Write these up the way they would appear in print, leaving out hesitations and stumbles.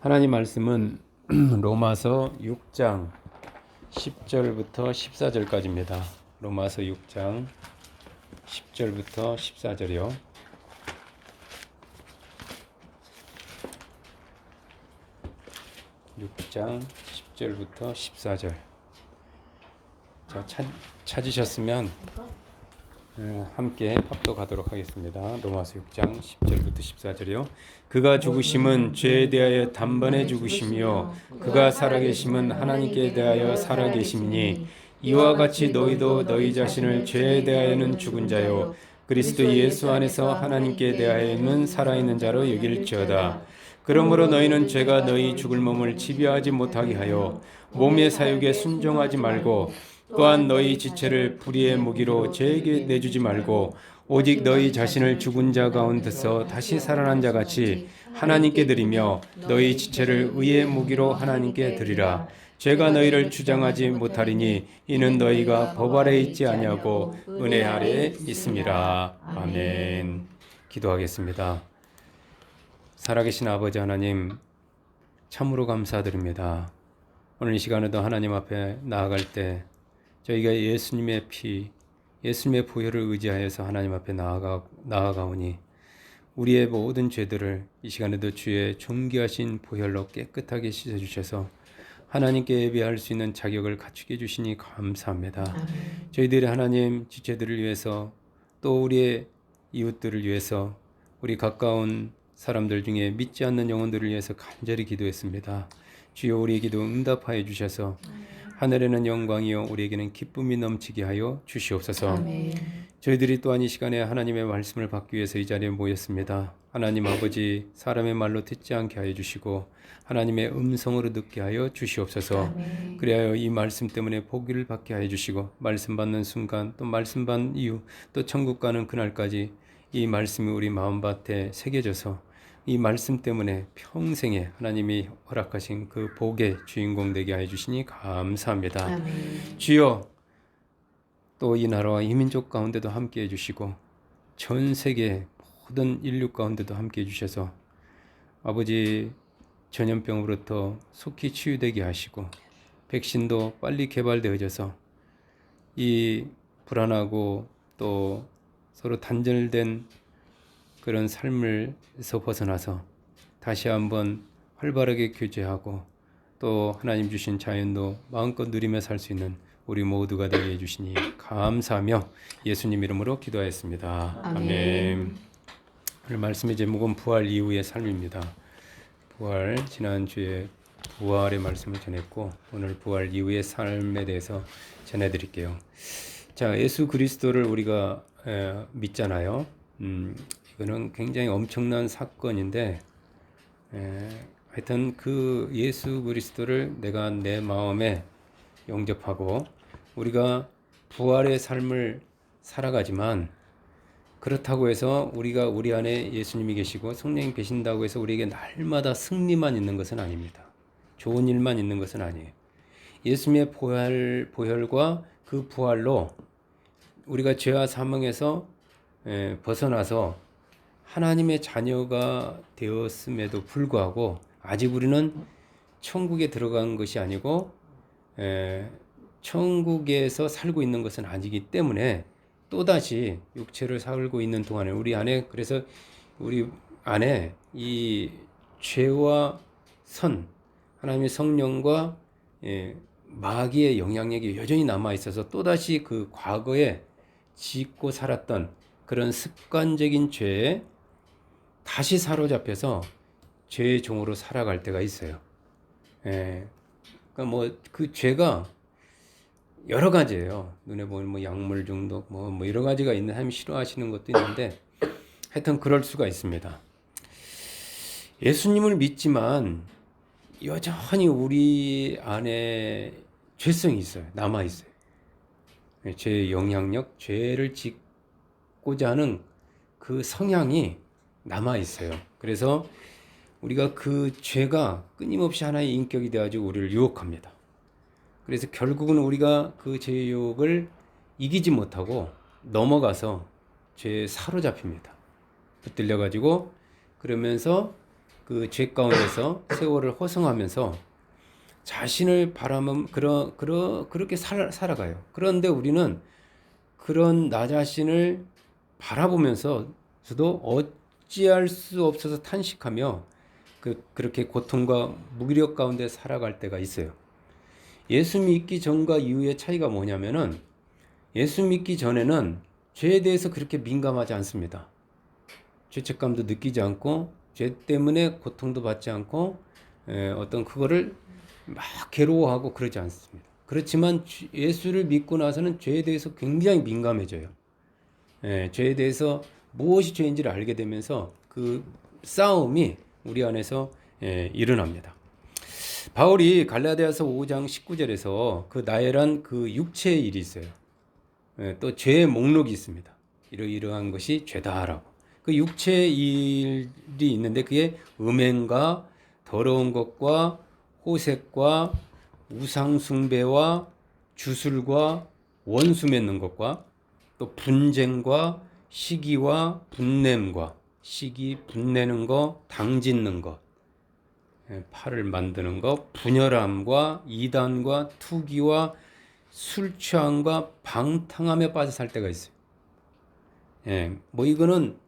하나님 말씀은 로마서 6장 10절부터 14절까지입니다. 로마서 6장 10절부터 14절이요. (6장 10절부터 14절) 자, 찾으셨으면 함께 합독하도록 하겠습니다. 로마서 6장 10절부터 14절이요. 그가 죽으심은 죄에 대하여 단번에 죽으심이요 그가 살아계심은 하나님께 대하여 살아계심이니 이와 같이 너희도 너희 자신을 죄에 대하여는 죽은 자요 그리스도 예수 안에서 하나님께 대하여는 살아있는 자로 여길지어다. 그러므로 너희는 죄가 너희 죽을 몸을 지배하지 못하게 하여 몸의 사육에 순종하지 말고 또한 너희 지체를 불의의 무기로 죄에게 내주지 말고 오직 너희 자신을 죽은 자 가운데서 다시 살아난 자 같이 하나님께 드리며 너희 지체를 의의 무기로 하나님께 드리라. 죄가 너희를 주장하지 못하리니 이는 너희가 법 아래 있지 아니하고 은혜 아래 있음이라. 아멘. 기도하겠습니다. 살아계신 아버지 하나님, 참으로 감사드립니다. 오늘 이 시간에도 하나님 앞에 나아갈 때 저희가 예수님의 피, 예수님의 보혈을 의지하여서 하나님 앞에 나아가오니 우리의 모든 죄들을 이 시간에도 주의 존귀하신 보혈로 깨끗하게 씻어주셔서 하나님께 예배할 수 있는 자격을 갖추게 해주시니 감사합니다. 저희들이 하나님 지체들을 위해서 또 우리의 이웃들을 위해서 우리 가까운 사람들 중에 믿지 않는 영혼들을 위해서 간절히 기도했습니다. 주여 우리의 기도 응답하여 주셔서 하늘에는 영광이요 우리에게는 기쁨이 넘치게 하여 주시옵소서. 아멘. 저희들이 또한 이 시간에 하나님의 말씀을 받기 위해서 이 자리에 모였습니다. 하나님 아버지, 사람의 말로 듣지 않게 하여 주시고 하나님의 음성으로 듣게 하여 주시옵소서. 아멘. 그리하여 이 말씀 때문에 복을 받게 하여 주시고 말씀 받는 순간 또 말씀 받는 이후 또 천국 가는 그날까지 이 말씀이 우리 마음밭에 새겨져서 이 말씀 때문에 평생에 하나님이 허락하신 그 복의 주인공 되게 하여 주시니 감사합니다. 아멘. 주여, 또 이 나라와 이 민족 가운데도 함께 해주시고 전 세계 모든 인류 가운데도 함께 해주셔서 아버지 전염병으로부터 속히 치유되게 하시고 백신도 빨리 개발되어져서 이 불안하고 또 서로 단절된 그런 삶을서 벗어나서 다시 한번 활발하게 교제하고 또 하나님 주신 자연도 마음껏 누리며 살 수 있는 우리 모두가 되게 해주시니 감사하며 예수님 이름으로 기도하였습니다. 아멘. 오늘 말씀의 제목은 부활 이후의 삶입니다. 부활, 지난주에 부활의 말씀을 전했고 오늘 부활 이후의 삶에 대해서 전해드릴게요. 자, 예수 그리스도를 우리가 믿잖아요. 이거는 굉장히 엄청난 사건인데 하여튼 그 예수 그리스도를 내가 내 마음에 영접하고 우리가 부활의 삶을 살아가지만 그렇다고 해서 우리가 우리 안에 예수님이 계시고 성령이 계신다고 해서 우리에게 날마다 승리만 있는 것은 아닙니다. 좋은 일만 있는 것은 아니에요. 예수님의 보혈과 그 부활로 우리가 죄와 사망에서 벗어나서 하나님의 자녀가 되었음에도 불구하고 아직 우리는 천국에 들어간 것이 아니고 천국에서 살고 있는 것은 아니기 때문에 또다시 육체를 살고 있는 동안에 우리 안에, 그래서 우리 안에 이 죄와 선, 하나님의 성령과 마귀의 영향력이 여전히 남아 있어서 또다시 그 과거에 짓고 살았던 그런 습관적인 죄에 다시 사로잡혀서 죄의 종으로 살아갈 때가 있어요. 그러니까 뭐 그 죄가 여러 가지예요. 눈에 보이는 뭐 약물 중독, 뭐 여러 가지가 있는, 하나님 싫어하시는 것도 있는데 하여튼 그럴 수가 있습니다. 예수님을 믿지만 여전히 우리 안에 죄성이 있어요. 남아 있어요. 죄의 영향력, 죄를 짓고자 하는 그 성향이 남아 있어요. 그래서 우리가 그 죄가 끊임없이 하나의 인격이 되어가지고 우리를 유혹합니다. 그래서 결국은 우리가 그 죄의 유혹을 이기지 못하고 넘어가서 죄에 사로잡힙니다. 붙들려가지고 그러면서 그 죄 가운데서 세월을 허송하면서 자신을 바라면 그렇게 살아가요. 그런데 우리는 그런 나 자신을 바라보면서도 어찌할 수 없어서 탄식하며 그렇게 고통과 무기력 가운데 살아갈 때가 있어요. 예수 믿기 전과 이후의 차이가 뭐냐면은 예수 믿기 전에는 죄에 대해서 그렇게 민감하지 않습니다. 죄책감도 느끼지 않고 죄 때문에 고통도 받지 않고 어떤 그거를 막 괴로워하고 그러지 않습니다. 그렇지만 예수를 믿고 나서는 죄에 대해서 굉장히 민감해져요. 죄에 대해서 무엇이 죄인지를 알게 되면서 그 싸움이 우리 안에서 일어납니다. 바울이 갈라디아서 5장 19절에서 그 나열한 그 육체의 일이 있어요. 또 죄의 목록이 있습니다. 이러이러한 것이 죄다라고. 그 육체의 일이 있는데 그게 음행과 더러운 것과 호색과 우상숭배와 주술과 원수 맺는 것과 또 분쟁과 시기와 분냄과 시기 분내는 거, 당짓는 것, 팔을 만드는 것, 분열함과 이단과 투기와 술 취함과 방탕함에 빠져 살 때가 있어요. 뭐 이거는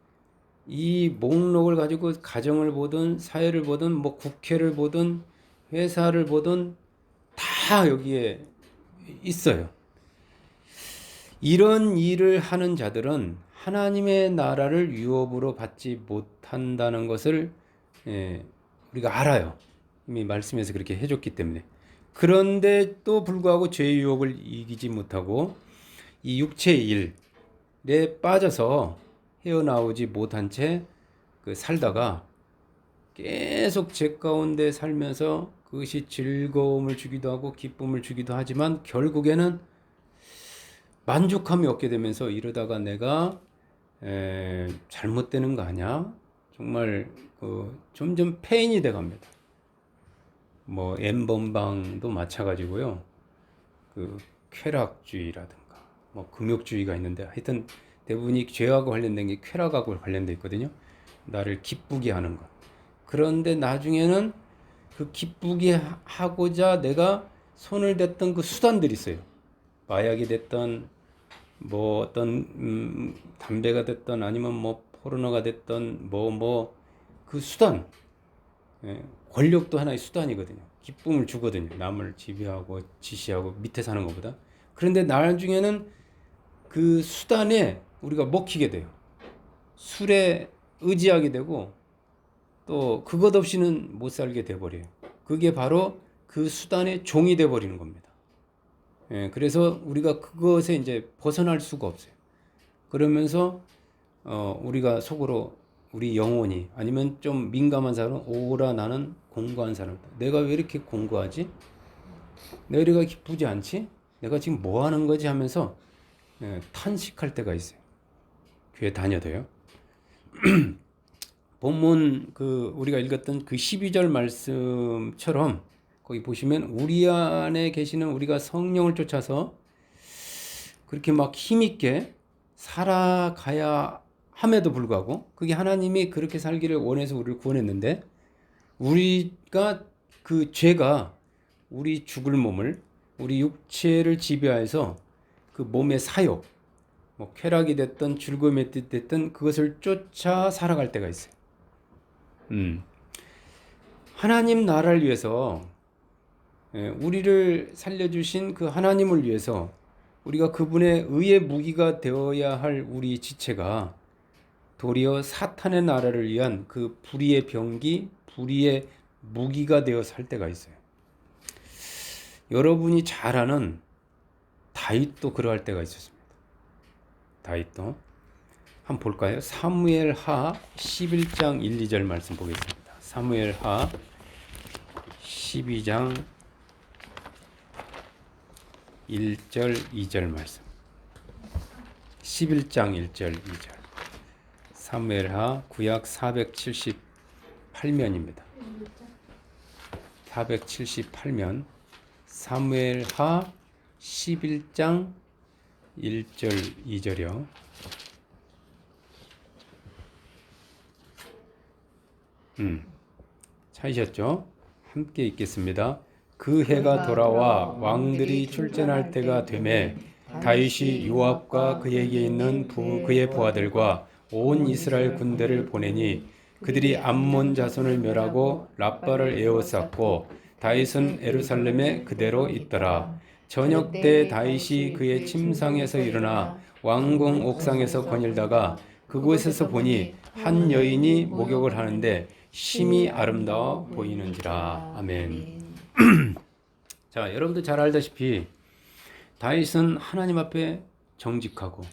이 목록을 가지고 가정을 보든 사회를 보든 뭐 국회를 보든 회사를 보든 다 여기에 있어요. 이런 일을 하는 자들은 하나님의 나라를 유업으로 받지 못한다는 것을 우리가 알아요. 이미 말씀에서 그렇게 해줬기 때문에. 그런데 또 불구하고 죄의 유혹을 이기지 못하고 이 육체의 일에 빠져서 헤어나오지 못한 채 살다가 계속 죄 가운데 살면서 그것이 즐거움을 주기도 하고 기쁨을 주기도 하지만 결국에는 만족함이 없게 되면서 이러다가 내가 잘못되는 거 아니야? 정말 점점 폐인이 돼 갑니다. 뭐 N번방도 마찬가지고요. 그 쾌락주의라든가 뭐 금욕주의가 있는데 하여튼 대부분이 죄하고 관련된 게 쾌락하고 관련돼 있거든요. 나를 기쁘게 하는 것. 그런데 나중에는 그 기쁘게 하고자 내가 손을 댔던 그 수단들이 있어요. 마약이 됐던 뭐 어떤 담배가 됐던 아니면 뭐 포르노가 됐던 그 수단, 권력도 하나의 수단이거든요. 기쁨을 주거든요. 남을 지배하고 지시하고 밑에 사는 것보다. 그런데 나중에는 그 수단에 우리가 먹히게 돼요. 술에 의지하게 되고 또 그것 없이는 못 살게 돼버려요. 그게 바로 그 수단의 종이 돼버리는 겁니다. 그래서 우리가 그것에 이제 벗어날 수가 없어요. 그러면서 우리가 속으로 우리 영혼이 아니면 좀 민감한 사람은 오라 나는 공고한 사람. 내가 왜 이렇게 공고하지? 내가 기쁘지 않지? 내가 지금 뭐 하는 거지? 하면서 탄식할 때가 있어요. 교회 다녀도요. 본문 우리가 읽었던 그 12절 말씀처럼 거기 보시면 우리 안에 계시는 우리가 성령을 쫓아서 그렇게 막 힘있게 살아가야 함에도 불구하고 그게 하나님이 그렇게 살기를 원해서 우리를 구원했는데 우리가 그 죄가 우리 죽을 몸을 우리 육체를 지배해서 그 몸의 사욕 뭐 쾌락이 됐든 즐거움이 됐든 그것을 쫓아 살아갈 때가 있어요. 하나님 나라를 위해서 우리를 살려주신 그 하나님을 위해서 우리가 그분의 의의 무기가 되어야 할 우리 지체가 도리어 사탄의 나라를 위한 그 불의의 병기, 불의의 무기가 되어 살 때가 있어요. 여러분이 잘 아는 다윗도 그러할 때가 있었습니다. 다윗도 한번 볼까요? 사무엘하 11장 1, 2절 말씀 보겠습니다. 사무엘하 12장 1절 2절 말씀. 11장 1절 2절. 사무엘하 구약 478면입니다. 478면 사무엘하 11장 1절 2절이요. 찾으셨죠? 함께 읽겠습니다. 그 해가 돌아와 왕들이 출전할 때가 되매 다윗이 요압과 그에게 있는 그의 부하들과 온 이스라엘 군대를 보내니 그들이 암몬 자손을 멸하고 랍바를 에워쌌고 다윗은 예루살렘에 그대로 있더라. 저녁 때 다윗이 그의 침상에서 일어나 왕궁 옥상에서 거닐다가 그곳에서 보니 한 여인이 목욕을 하는데 심히 아름다워 보이는지라. 아멘. 자, 여러분도 잘 알다시피 다윗은 하나님 앞에 정직하고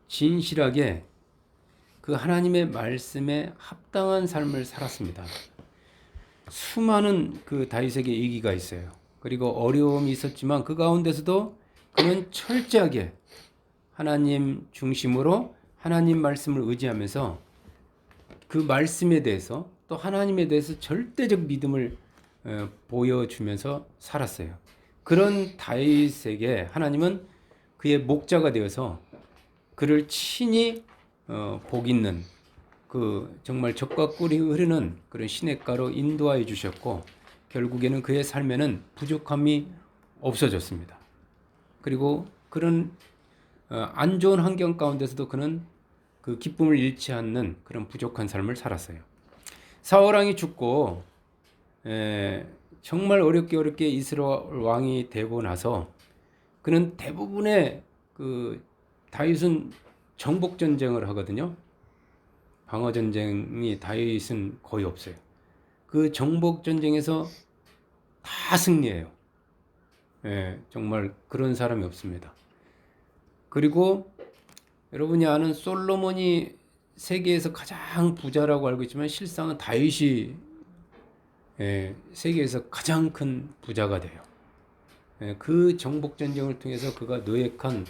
진실하게 그 하나님의 말씀에 합당한 삶을 살았습니다. 수많은 그 다윗에게 위기가 있어요. 그리고 어려움이 있었지만 그 가운데서도 그는 철저하게 하나님 중심으로 하나님 말씀을 의지하면서 그 말씀에 대해서 또 하나님에 대해서 절대적 믿음을 보여주면서 살았어요. 그런 다윗에게 하나님은 그의 목자가 되어서 그를 친히 복 있는 그 정말 젖과 꿀이 흐르는 그런 시냇가로 인도하여 주셨고 결국에는 그의 삶에는 부족함이 없어졌습니다. 그리고 그런 안 좋은 환경 가운데서도 그는 그 기쁨을 잃지 않는 그런 부족한 삶을 살았어요. 사울 왕이 죽고 정말 어렵게 이스라엘 왕이 되고 나서 그는 대부분의 그 다윗은 정복 전쟁을 하거든요. 방어 전쟁이 다윗은 거의 없어요. 그 정복 전쟁에서 다 승리해요. 정말 그런 사람이 없습니다. 그리고 여러분이 아는 솔로몬이 세계에서 가장 부자라고 알고 있지만 실상은 다윗이 세계에서 가장 큰 부자가 돼요. 그 정복 전쟁을 통해서 그가 노획한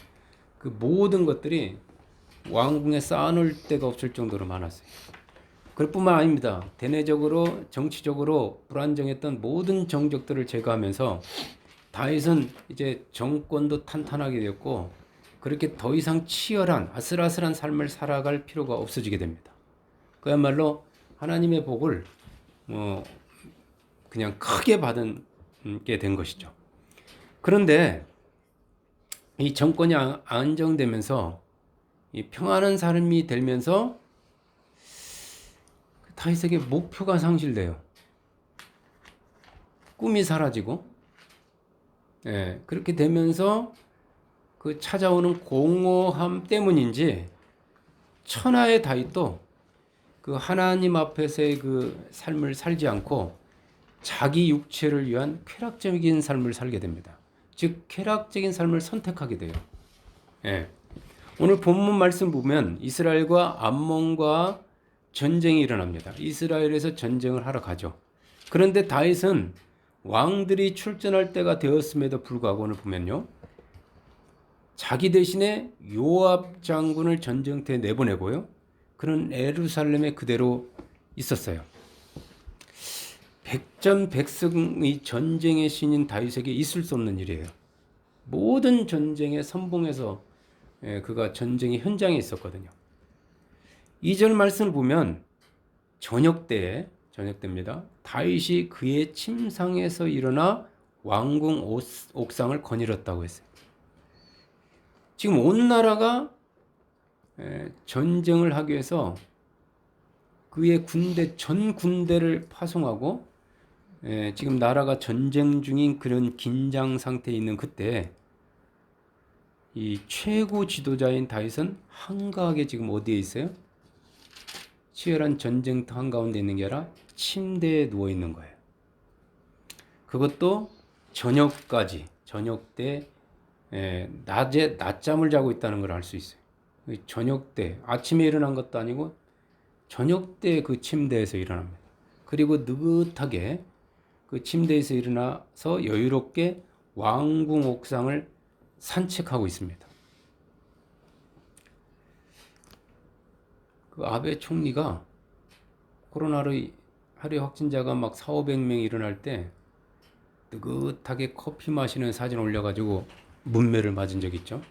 그 모든 것들이 왕궁에 쌓아놓을 데가 없을 정도로 많았어요. 그뿐만 아닙니다. 대내적으로 정치적으로 불안정했던 모든 정적들을 제거하면서 다윗은 이제 정권도 탄탄하게 되었고 그렇게 더 이상 치열한 아슬아슬한 삶을 살아갈 필요가 없어지게 됩니다. 그야말로 하나님의 복을 그냥 크게 받게 된 것이죠. 그런데 이 정권이 안정되면서 이 평안한 삶이 되면서 다윗에게 목표가 상실돼요. 꿈이 사라지고 그렇게 되면서 그 찾아오는 공허함 때문인지 천하의 다윗도 그 하나님 앞에서의 그 삶을 살지 않고 자기 육체를 위한 쾌락적인 삶을 살게 됩니다. 즉 쾌락적인 삶을 선택하게 돼요. 오늘 본문 말씀 보면 이스라엘과 암몬과 전쟁이 일어납니다. 이스라엘에서 전쟁을 하러 가죠. 그런데 다윗은 왕들이 출전할 때가 되었음에도 불구하고 오늘 보면요. 자기 대신에 요압 장군을 전쟁터에 내보내고요. 그는 예루살렘에 그대로 있었어요. 백전백승의 전쟁의 신인 다윗에게 있을 수 없는 일이에요. 모든 전쟁의 선봉에서 그가 전쟁의 현장에 있었거든요. 2절 말씀을 보면 저녁때입니다. 다윗이 그의 침상에서 일어나 왕궁 옥상을 거닐었다고 했어요. 지금 온 나라가 전쟁을 하기 위해서 그의 전 군대를 파송하고 지금 나라가 전쟁 중인 그런 긴장 상태에 있는 그때 이 최고 지도자인 다윗은 한가하게 지금 어디에 있어요? 치열한 전쟁터 한가운데 있는 게 아니라 침대에 누워 있는 거예요. 그것도 저녁까지, 저녁 때 낮잠을 자고 있다는 걸 알 수 있어요. 저녁 때, 아침에 일어난 것도 아니고 저녁 때 그 침대에서 일어납니다. 그리고 느긋하게 그 침대에서 일어나서 여유롭게 왕궁 옥상을 산책하고 있습니다. 그 아베 총리가 코로나로 하루에 확진자가 막 4,500명 일어날 때 느긋하게 커피 마시는 사진 올려가지고 문매를 맞은 적 있죠.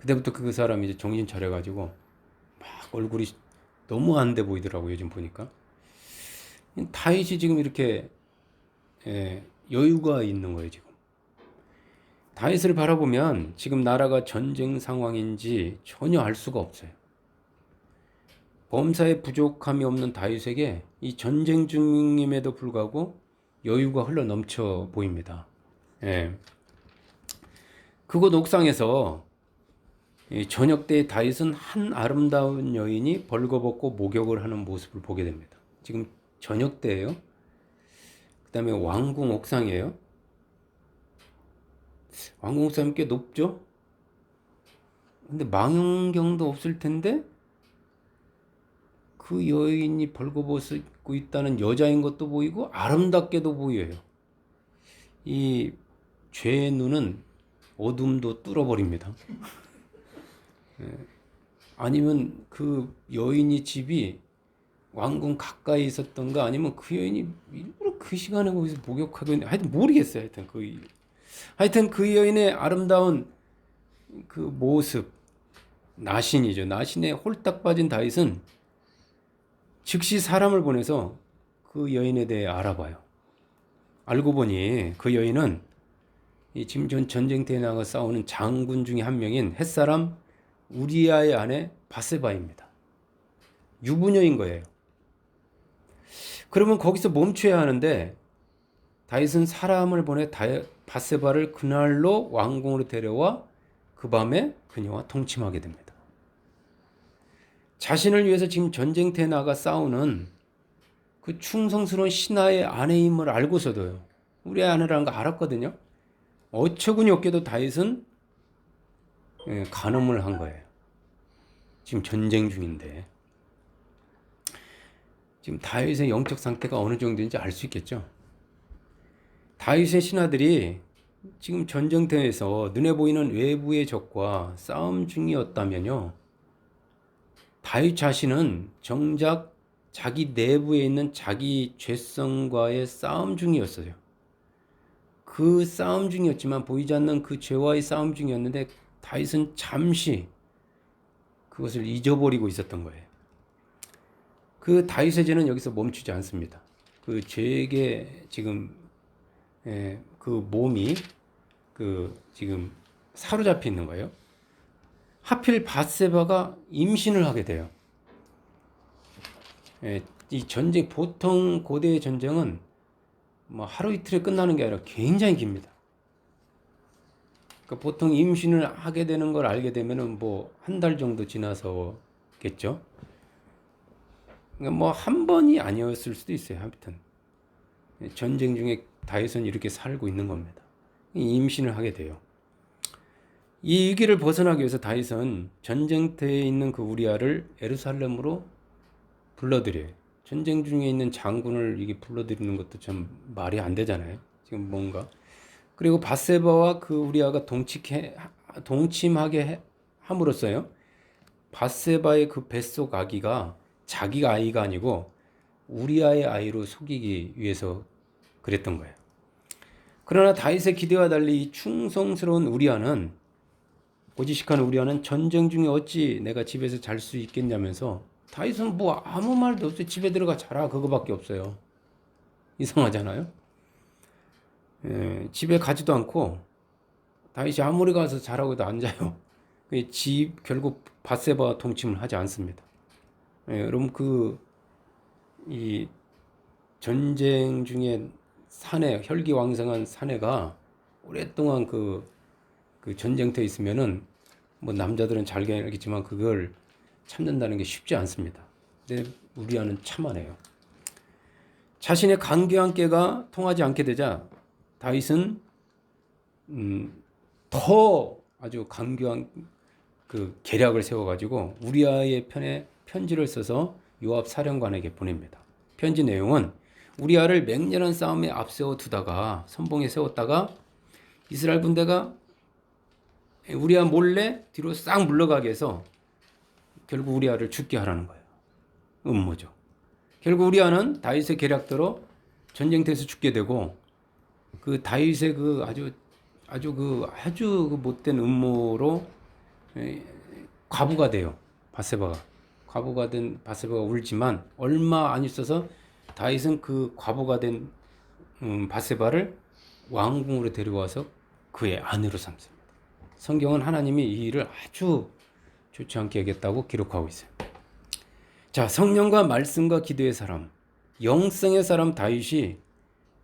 그때부터 그 사람이 이제 정신 차려가지고 막 얼굴이 너무 안 돼 보이더라고요. 요즘 보니까. 다윗이 지금 이렇게 여유가 있는 거예요. 지금 다윗을 바라보면 지금 나라가 전쟁 상황인지 전혀 알 수가 없어요. 범사에 부족함이 없는 다윗에게 이 전쟁 중임에도 불구하고 여유가 흘러 넘쳐 보입니다. 그곳 옥상에서 저녁 때 다윗은 한 아름다운 여인이 벌거벗고 목욕을 하는 모습을 보게 됩니다. 지금 저녁 때예요. 그 다음에 왕궁 옥상이에요. 왕궁 옥상이 꽤 높죠? 근데 망원경도 없을 텐데 그 여인이 벌거벗고 있다는 여자인 것도 보이고 아름답게도 보여요. 이 죄의 눈은 어둠도 뚫어버립니다. 아니면 그 여인이 집이 왕궁 가까이 있었던가, 아니면 그 여인이 일부러 그 시간에 거기서 목욕하고 있는, 하여튼 모르겠어요. 하여튼 그 여인의 아름다운 그 모습, 나신이죠. 나신에 홀딱 빠진 다윗은 즉시 사람을 보내서 그 여인에 대해 알아봐요. 알고 보니 그 여인은 지금 전쟁터에 나가 싸우는 장군 중에 한 명인 햇사람 우리아의 아내 바세바입니다. 유부녀인 거예요. 그러면 거기서 멈춰야 하는데 다윗은 사람을 보내 바세바를 그날로 왕궁으로 데려와 그 밤에 그녀와 동침하게 됩니다. 자신을 위해서 지금 전쟁터에 나가 싸우는 그 충성스러운 신하의 아내임을 알고서도요, 우리 아내라는 거 알았거든요. 어처구니 없게도 다윗은 간음을 한 거예요. 지금 전쟁 중인데. 지금 다윗의 영적 상태가 어느 정도인지 알 수 있겠죠. 다윗의 신하들이 지금 전쟁터에서 눈에 보이는 외부의 적과 싸움 중이었다면요, 다윗 자신은 정작 자기 내부에 있는 자기 죄성과의 싸움 중이었어요. 그 싸움 중이었지만, 보이지 않는 그 죄와의 싸움 중이었는데 다윗은 잠시 그것을 잊어버리고 있었던 거예요. 그 다윗의 죄는 여기서 멈추지 않습니다. 그 죄에게 지금 그 몸이 지금 사로잡혀 있는 거예요. 하필 밧세바가 임신을 하게 돼요. 이 전쟁, 보통 고대의 전쟁은 뭐 하루 이틀에 끝나는 게 아니라 굉장히 깁니다. 그러니까 보통 임신을 하게 되는 걸 알게 되면은 뭐 한 달 정도 지나서겠죠. 그러니까 뭐 한 번이 아니었을 수도 있어요. 아무튼 전쟁 중에 다윗은 이렇게 살고 있는 겁니다. 임신을 하게 돼요. 이 위기를 벗어나기 위해서 다윗은 전쟁터에 있는 그 우리아를 예루살렘으로 불러들여요. 전쟁 중에 있는 장군을 이게 불러들이는 것도 좀 말이 안 되잖아요. 지금 뭔가. 그리고 밧세바와 그 우리아가 동침하게 함으로써요, 밧세바의 그 뱃속 아기가 자기가 아이가 아니고 우리아의 아이로 속이기 위해서 그랬던 거예요. 그러나 다윗의 기대와 달리 이 충성스러운 우리아는, 고지식한 우리아는 전쟁 중에 어찌 내가 집에서 잘 수 있겠냐면서, 다윗은 뭐 아무 말도 없어요. 집에 들어가 자라, 그거밖에 없어요. 이상하잖아요. 집에 가지도 않고 다윗이 아무리 가서 자라고 해도 안 자요. 결국 밧세바와 동침을 하지 않습니다. 여러분, 이 전쟁 중에 사내, 혈기왕성한 사내가 오랫동안 그 전쟁터에 있으면은, 뭐 남자들은 잘 알겠지만 그걸 참는다는 게 쉽지 않습니다. 근데 우리아는 참아내요. 자신의 간교한 꾀가 통하지 않게 되자 다윗은 더 아주 간교한 그 계략을 세워가지고 우리아의 편에 편지를 써서 요압 사령관에게 보냅니다. 편지 내용은, 우리아를 맹렬한 싸움에 앞세워 두다가, 선봉에 세웠다가 이스라엘 군대가 우리아 몰래 뒤로 싹 물러가게 해서 결국 우리아를 죽게 하라는 거예요. 음모죠. 결국 우리아는 다윗의 계략대로 전쟁터에서 죽게 되고, 그 다윗의 아주 못된 음모로 과부가 돼요. 밧세바가. 과부가 된 밧세바가 울지만 얼마 안 있어서 다윗은 그 과부가 된 바세바를 왕궁으로 데려와서 그의 아내로 삼습니다. 성경은 하나님이 이 일을 아주 좋지 않게 여겼다고 기록하고 있어요. 자, 성령과 말씀과 기도의 사람, 영성의 사람 다윗이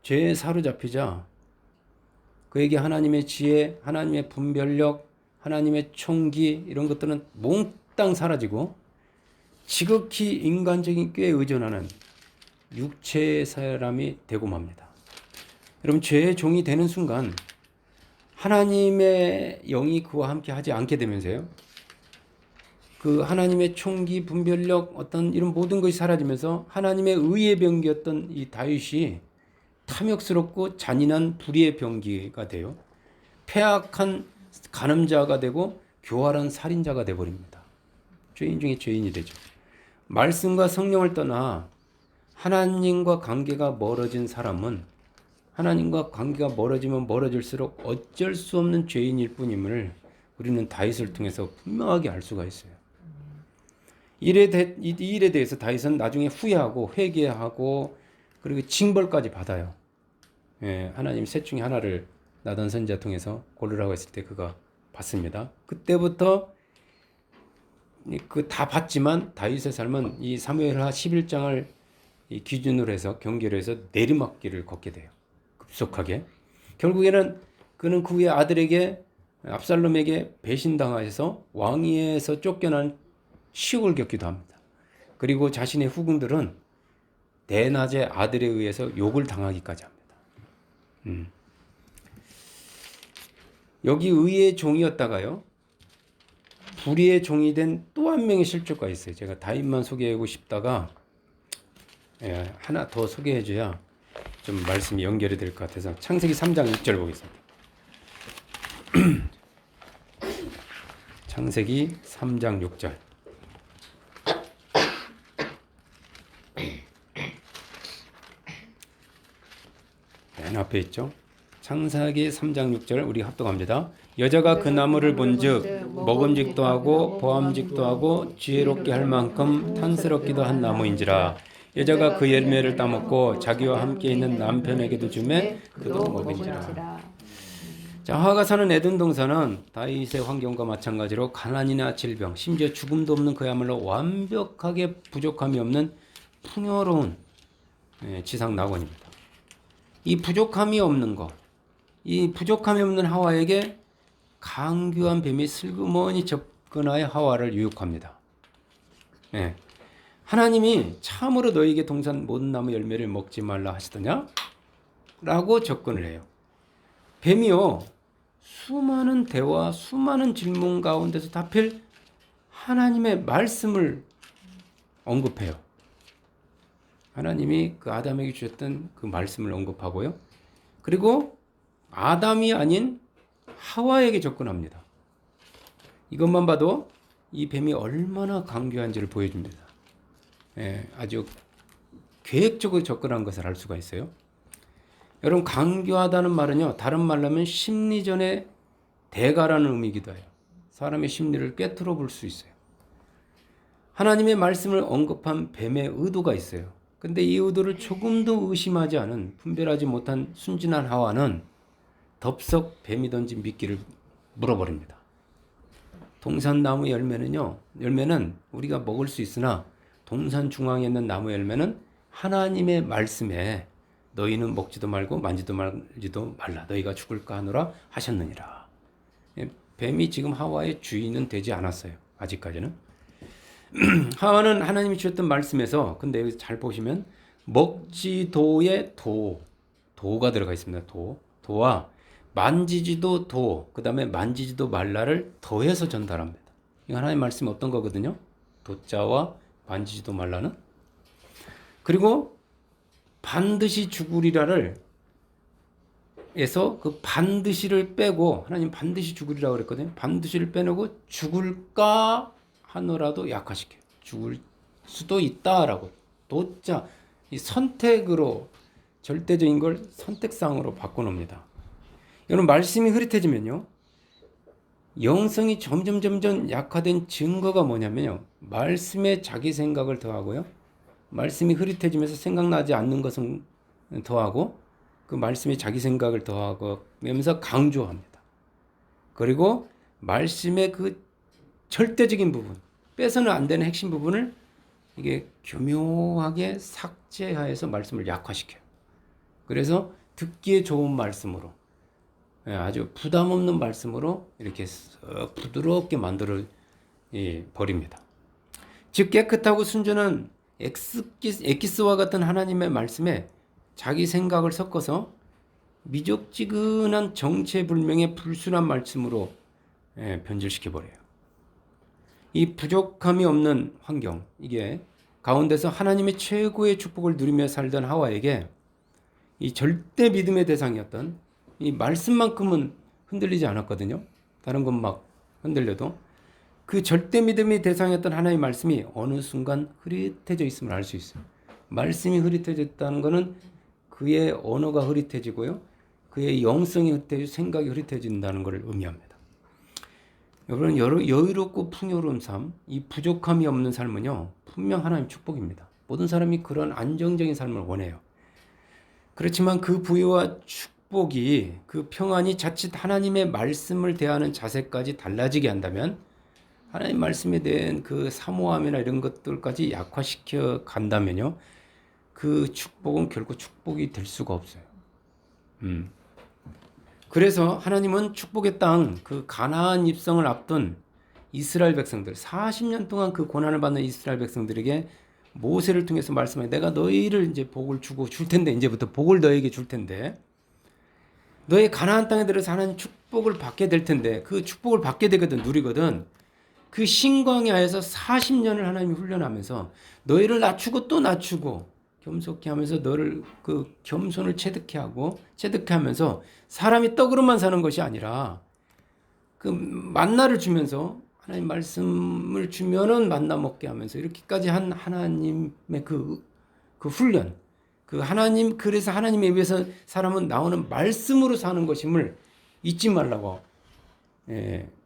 죄에 사로잡히자 그에게 하나님의 지혜, 하나님의 분별력, 하나님의 총기 이런 것들은 몽땅 사라지고 지극히 인간적인 꾀에 의존하는 육체의 사람이 되고 맙니다. 여러분, 죄의 종이 되는 순간 하나님의 영이 그와 함께 하지 않게 되면서요, 그 하나님의 총기, 분별력, 어떤 이런 모든 것이 사라지면서 하나님의 의의 병기였던 이 다윗이 탐욕스럽고 잔인한 불의의 병기가 돼요. 패악한 간음자가 되고 교활한 살인자가 되어버립니다. 죄인 중에 죄인이 되죠. 말씀과 성령을 떠나 하나님과 관계가 멀어진 사람은 하나님과 관계가 멀어지면 멀어질수록 어쩔 수 없는 죄인일 뿐임을 우리는 다윗을 통해서 분명하게 알 수가 있어요. 이 일에 대해서 다윗은 나중에 후회하고 회개하고 그리고 징벌까지 받아요. 예, 하나님 셋 중에 하나를 나단 선지자 통해서 고르라고 했을 때 그가 받습니다. 그때부터 그 다 받지만 다윗의 삶은 이 사무엘하 11장을 기준으로 해서 경계로 해서 내리막길을 걷게 돼요. 급속하게. 결국에는 그는 그 후에 아들에게 압살롬에게 배신당하여서 왕위에서 쫓겨난 치욕을 겪기도 합니다. 그리고 자신의 후궁들은 대낮에 아들에 의해서 욕을 당하기까지 합니다. 여기 의의 종이었다가요, 불의의 종이 된 또 한 명의 실족가 있어요. 제가 다윗만 소개하고 싶다가 하나 더 소개해줘야 좀 말씀이 연결이 될 것 같아서 창세기 3장 6절 보겠습니다. 창세기 3장 6절. 맨 앞에 있죠. 창세기 3장 6절 우리 합독합니다. 여자가 그 나무를 본즉 먹음직도 하고 보암직도 하고 지혜롭게 할 만큼 탄스럽기도 한 나무인지라. 여자가 그 열매를 따먹고 자기와 함께 있는 남편에게도 주매 그도 먹은지라. 자, 하와가 사는 에덴 동산은 다윗의 환경과 마찬가지로 가난이나 질병, 심지어 죽음도 없는 그야말로 완벽하게 부족함이 없는 풍요로운 지상 낙원입니다. 이 부족함이 없는 것, 이 부족함이 없는 하와에게 강교한 뱀이 슬그머니 접근하여 하와를 유혹합니다. 네. 하나님이 참으로 너에게 동산 모든 나무 열매를 먹지 말라 하시더냐? 라고 접근을 해요. 뱀이요, 수많은 대화, 수많은 질문 가운데서 하필 하나님의 말씀을 언급해요. 하나님이 그 아담에게 주셨던 그 말씀을 언급하고요. 그리고 아담이 아닌 하와에게 접근합니다. 이것만 봐도 이 뱀이 얼마나 강교한지를 보여줍니다. 아주 계획적으로 접근한 것을 알 수가 있어요. 여러분, 강교하다는 말은요, 다른 말로 하면 심리전의 대가라는 의미이기도 해요. 사람의 심리를 꿰뚫어 볼 수 있어요. 하나님의 말씀을 언급한 뱀의 의도가 있어요. 근데 이 의도를 조금도 의심하지 않은, 분별하지 못한 순진한 하와는 덥석 뱀이 던진 미끼를 물어버립니다. 동산나무 열매는 우리가 먹을 수 있으나 동산 중앙에 있는 나무 열매는 하나님의 말씀에 너희는 먹지도 말고 만지도 말지도 말라, 너희가 죽을까 하노라 하셨느니라. 뱀이 지금 하와의 주인은 되지 않았어요. 아직까지는. 하와는 하나님이 주셨던 말씀에서, 근데 여기 잘 보시면 먹지도의 도가 들어가 있습니다. 도와 만지지도 그 다음에 만지지도 말라를 더해서 전달합니다. 이거 하나님의 말씀이 어떤 거거든요. 도자와 만지지도 말라는. 그리고 반드시 죽으리라를 에서 그 반드시를 빼고, 하나님 반드시 죽으리라고 그랬거든요. 반드시를 빼놓고 죽을까 하노라도 약화시켜요. 죽을 수도 있다라고. 도자, 이 선택으로, 절대적인 걸 선택상으로 바꿔놓습니다. 여러분, 말씀이 흐릿해지면요, 영성이 점점 약화된 증거가 뭐냐면요, 말씀에 자기 생각을 더하고요, 말씀이 흐릿해지면서 생각나지 않는 것은 더하고 그 말씀이 자기 생각을 더하고 면서 강조합니다. 그리고 말씀의 그 절대적인 부분, 빼서는 안 되는 핵심 부분을 이게 교묘하게 삭제하여서 말씀을 약화시켜요. 그래서 듣기에 좋은 말씀으로, 아주 부담 없는 말씀으로 이렇게 부드럽게 만들어 버립니다. 즉 깨끗하고 순전한 엑기스와 같은 하나님의 말씀에 자기 생각을 섞어서 미적지근한 정체불명의 불순한 말씀으로 변질시켜버려요. 이 부족함이 없는 환경, 이게 가운데서 하나님의 최고의 축복을 누리며 살던 하와에게 이 절대 믿음의 대상이었던 이 말씀만큼은 흔들리지 않았거든요. 다른 건 막 흔들려도 그 절대 믿음의 대상이었던 하나님의 말씀이 어느 순간 흐릿해져 있음을 알 수 있어요. 말씀이 흐릿해졌다는 것은 그의 언어가 흐릿해지고요. 그의 영성이 흐릿해지고 생각이 흐릿해진다는 것을 의미합니다. 여러분, 여유롭고 풍요로운 삶, 이 부족함이 없는 삶은요, 분명 하나님 축복입니다. 모든 사람이 그런 안정적인 삶을 원해요. 그렇지만 그 부유와 축복이, 그 평안이 자칫 하나님의 말씀을 대하는 자세까지 달라지게 한다면 하나님 말씀에 대한 그 사모함이나 이런 것들까지 약화시켜 간다면요, 그 축복은 결코 축복이 될 수가 없어요. 그래서 하나님은 축복의 땅, 그 가나안 입성을 앞둔 이스라엘 백성들, 40년 동안 그 고난을 받는 이스라엘 백성들에게 모세를 통해서 말씀해, 내가 너희를 이제 복을 주고 줄 텐데, 이제부터 복을 너에게 줄 텐데, 너의 가나안 땅에 들어서 하나님 축복을 받게 될 텐데, 그 축복을 받게 되거든, 누리거든. 그 신광야에서 40년을 하나님이 훈련하면서 너희를 낮추고 또 낮추고 겸손케 하면서 너를 그 겸손을 체득케 하면서 사람이 떡으로만 사는 것이 아니라 그 만나를 주면서 하나님 말씀을 주면은 만나 먹게 하면서 이렇게까지 한 하나님의 그 훈련, 그 하나님, 그래서 하나님에 의해서 사람은 나오는 말씀으로 사는 것임을 잊지 말라고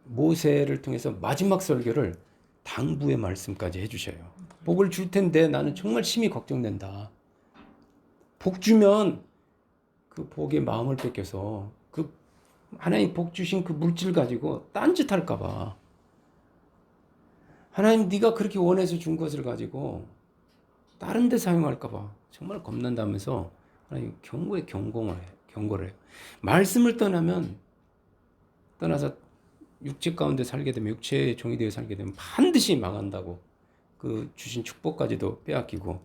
모세를 통해서 마지막 설교를 당부의 말씀까지 해주셔요. 복을 줄 텐데 나는 정말 심히 걱정된다. 복 주면 그 복의 마음을 뺏겨서 그 하나님 복 주신 그 물질 가지고 딴짓 할까 봐. 하나님 네가 그렇게 원해서 준 것을 가지고 다른 데 사용할까 봐 정말 겁난다면서 하나님 경고를 해요. 말씀을 떠나서 육체 가운데 살게 되면, 육체의 종이 되어 살게 되면 반드시 망한다고, 그 주신 축복까지도 빼앗기고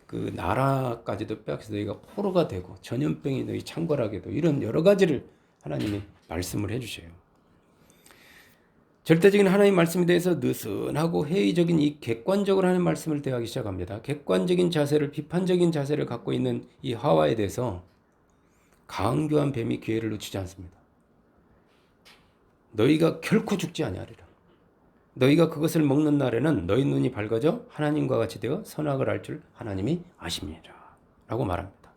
그 나라까지도 빼앗겨서 너희가 포로가 되고 전염병이 너희 창궐하게 되고, 이런 여러 가지를 하나님이 말씀을 해주셔요. 절대적인 하나님 말씀에 대해서 느슨하고 회의적인 이 객관적으로 하는 말씀을 대하기 시작합니다. 객관적인 자세를, 비판적인 자세를 갖고 있는 이 하와에 대해서 강교한 뱀이 기회를 놓치지 않습니다. 너희가 결코 죽지 아니하리라. 너희가 그것을 먹는 날에는 너희 눈이 밝아져 하나님과 같이 되어 선악을 알 줄 하나님이 아심이라 라고 말합니다.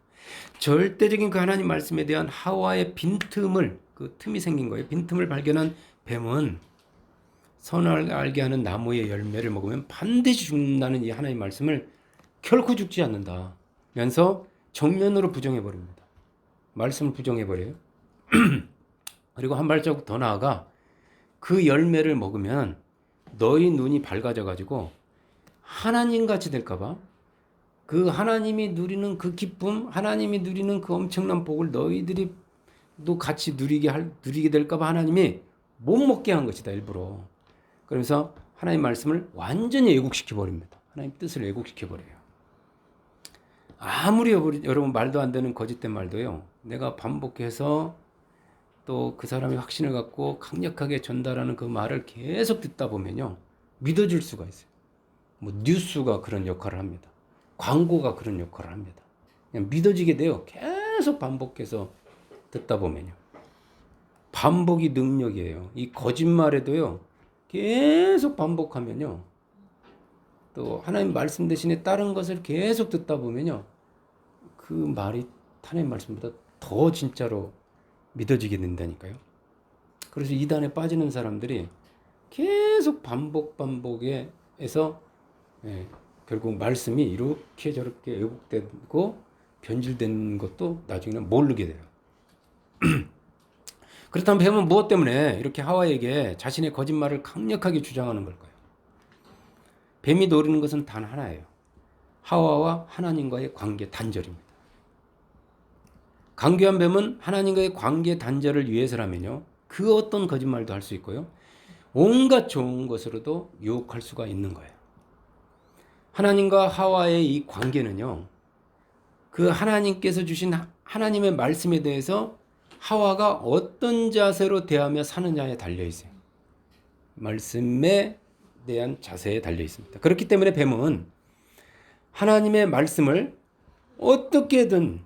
절대적인 그 하나님 말씀에 대한 하와의 빈틈을, 그 틈이 생긴 거예요. 빈틈을 발견한 뱀은 선악을 알게 하는 나무의 열매를 먹으면 반드시 죽는다는 이 하나님 말씀을 결코 죽지 않는다 면서 정면으로 부정해버립니다. 말씀을 부정해버려요. 그리고 한 발자국 더 나아가 그 열매를 먹으면 너희 눈이 밝아져 가지고 하나님같이 될까봐, 그 하나님이 누리는 그 기쁨, 하나님이 누리는 그 엄청난 복을 너희들이 또 같이 누리게 될까봐 하나님이 못 먹게 한 것이다, 일부러. 그래서 하나님 말씀을 완전히 왜곡시켜 버립니다. 하나님 뜻을 왜곡시켜 버려요. 아무리 여러분 말도 안 되는 거짓된 말도요, 내가 반복해서 또 그 사람이 확신을 갖고 강력하게 전달하는 그 말을 계속 듣다 보면요, 믿어질 수가 있어요. 뭐 뉴스가 그런 역할을 합니다. 광고가 그런 역할을 합니다. 그냥 믿어지게 돼요. 계속 반복해서 듣다 보면요. 반복이 능력이에요. 이 거짓말에도요, 계속 반복하면요, 또 하나님 말씀 대신에 다른 것을 계속 듣다 보면요, 그 말이 하나님 말씀보다 더 진짜로 믿어지게 된다니까요. 그래서 이단에 빠지는 사람들이 계속 반복에서 결국 말씀이 이렇게 저렇게 왜곡되고 변질된 것도 나중에는 모르게 돼요. 그렇다면 뱀은 무엇 때문에 이렇게 하와에게 자신의 거짓말을 강력하게 주장하는 걸까요? 뱀이 노리는 것은 단 하나예요. 하와와 하나님과의 관계 단절입니다. 강교한 뱀은 하나님과의 관계 단절을 위해서라면요, 그 어떤 거짓말도 할 수 있고요, 온갖 좋은 것으로도 유혹할 수가 있는 거예요. 하나님과 하와의 이 관계는요, 그 하나님께서 주신 하나님의 말씀에 대해서 하와가 어떤 자세로 대하며 사느냐에 달려 있어요. 말씀에 대한 자세에 달려 있습니다. 그렇기 때문에 뱀은 하나님의 말씀을 어떻게든,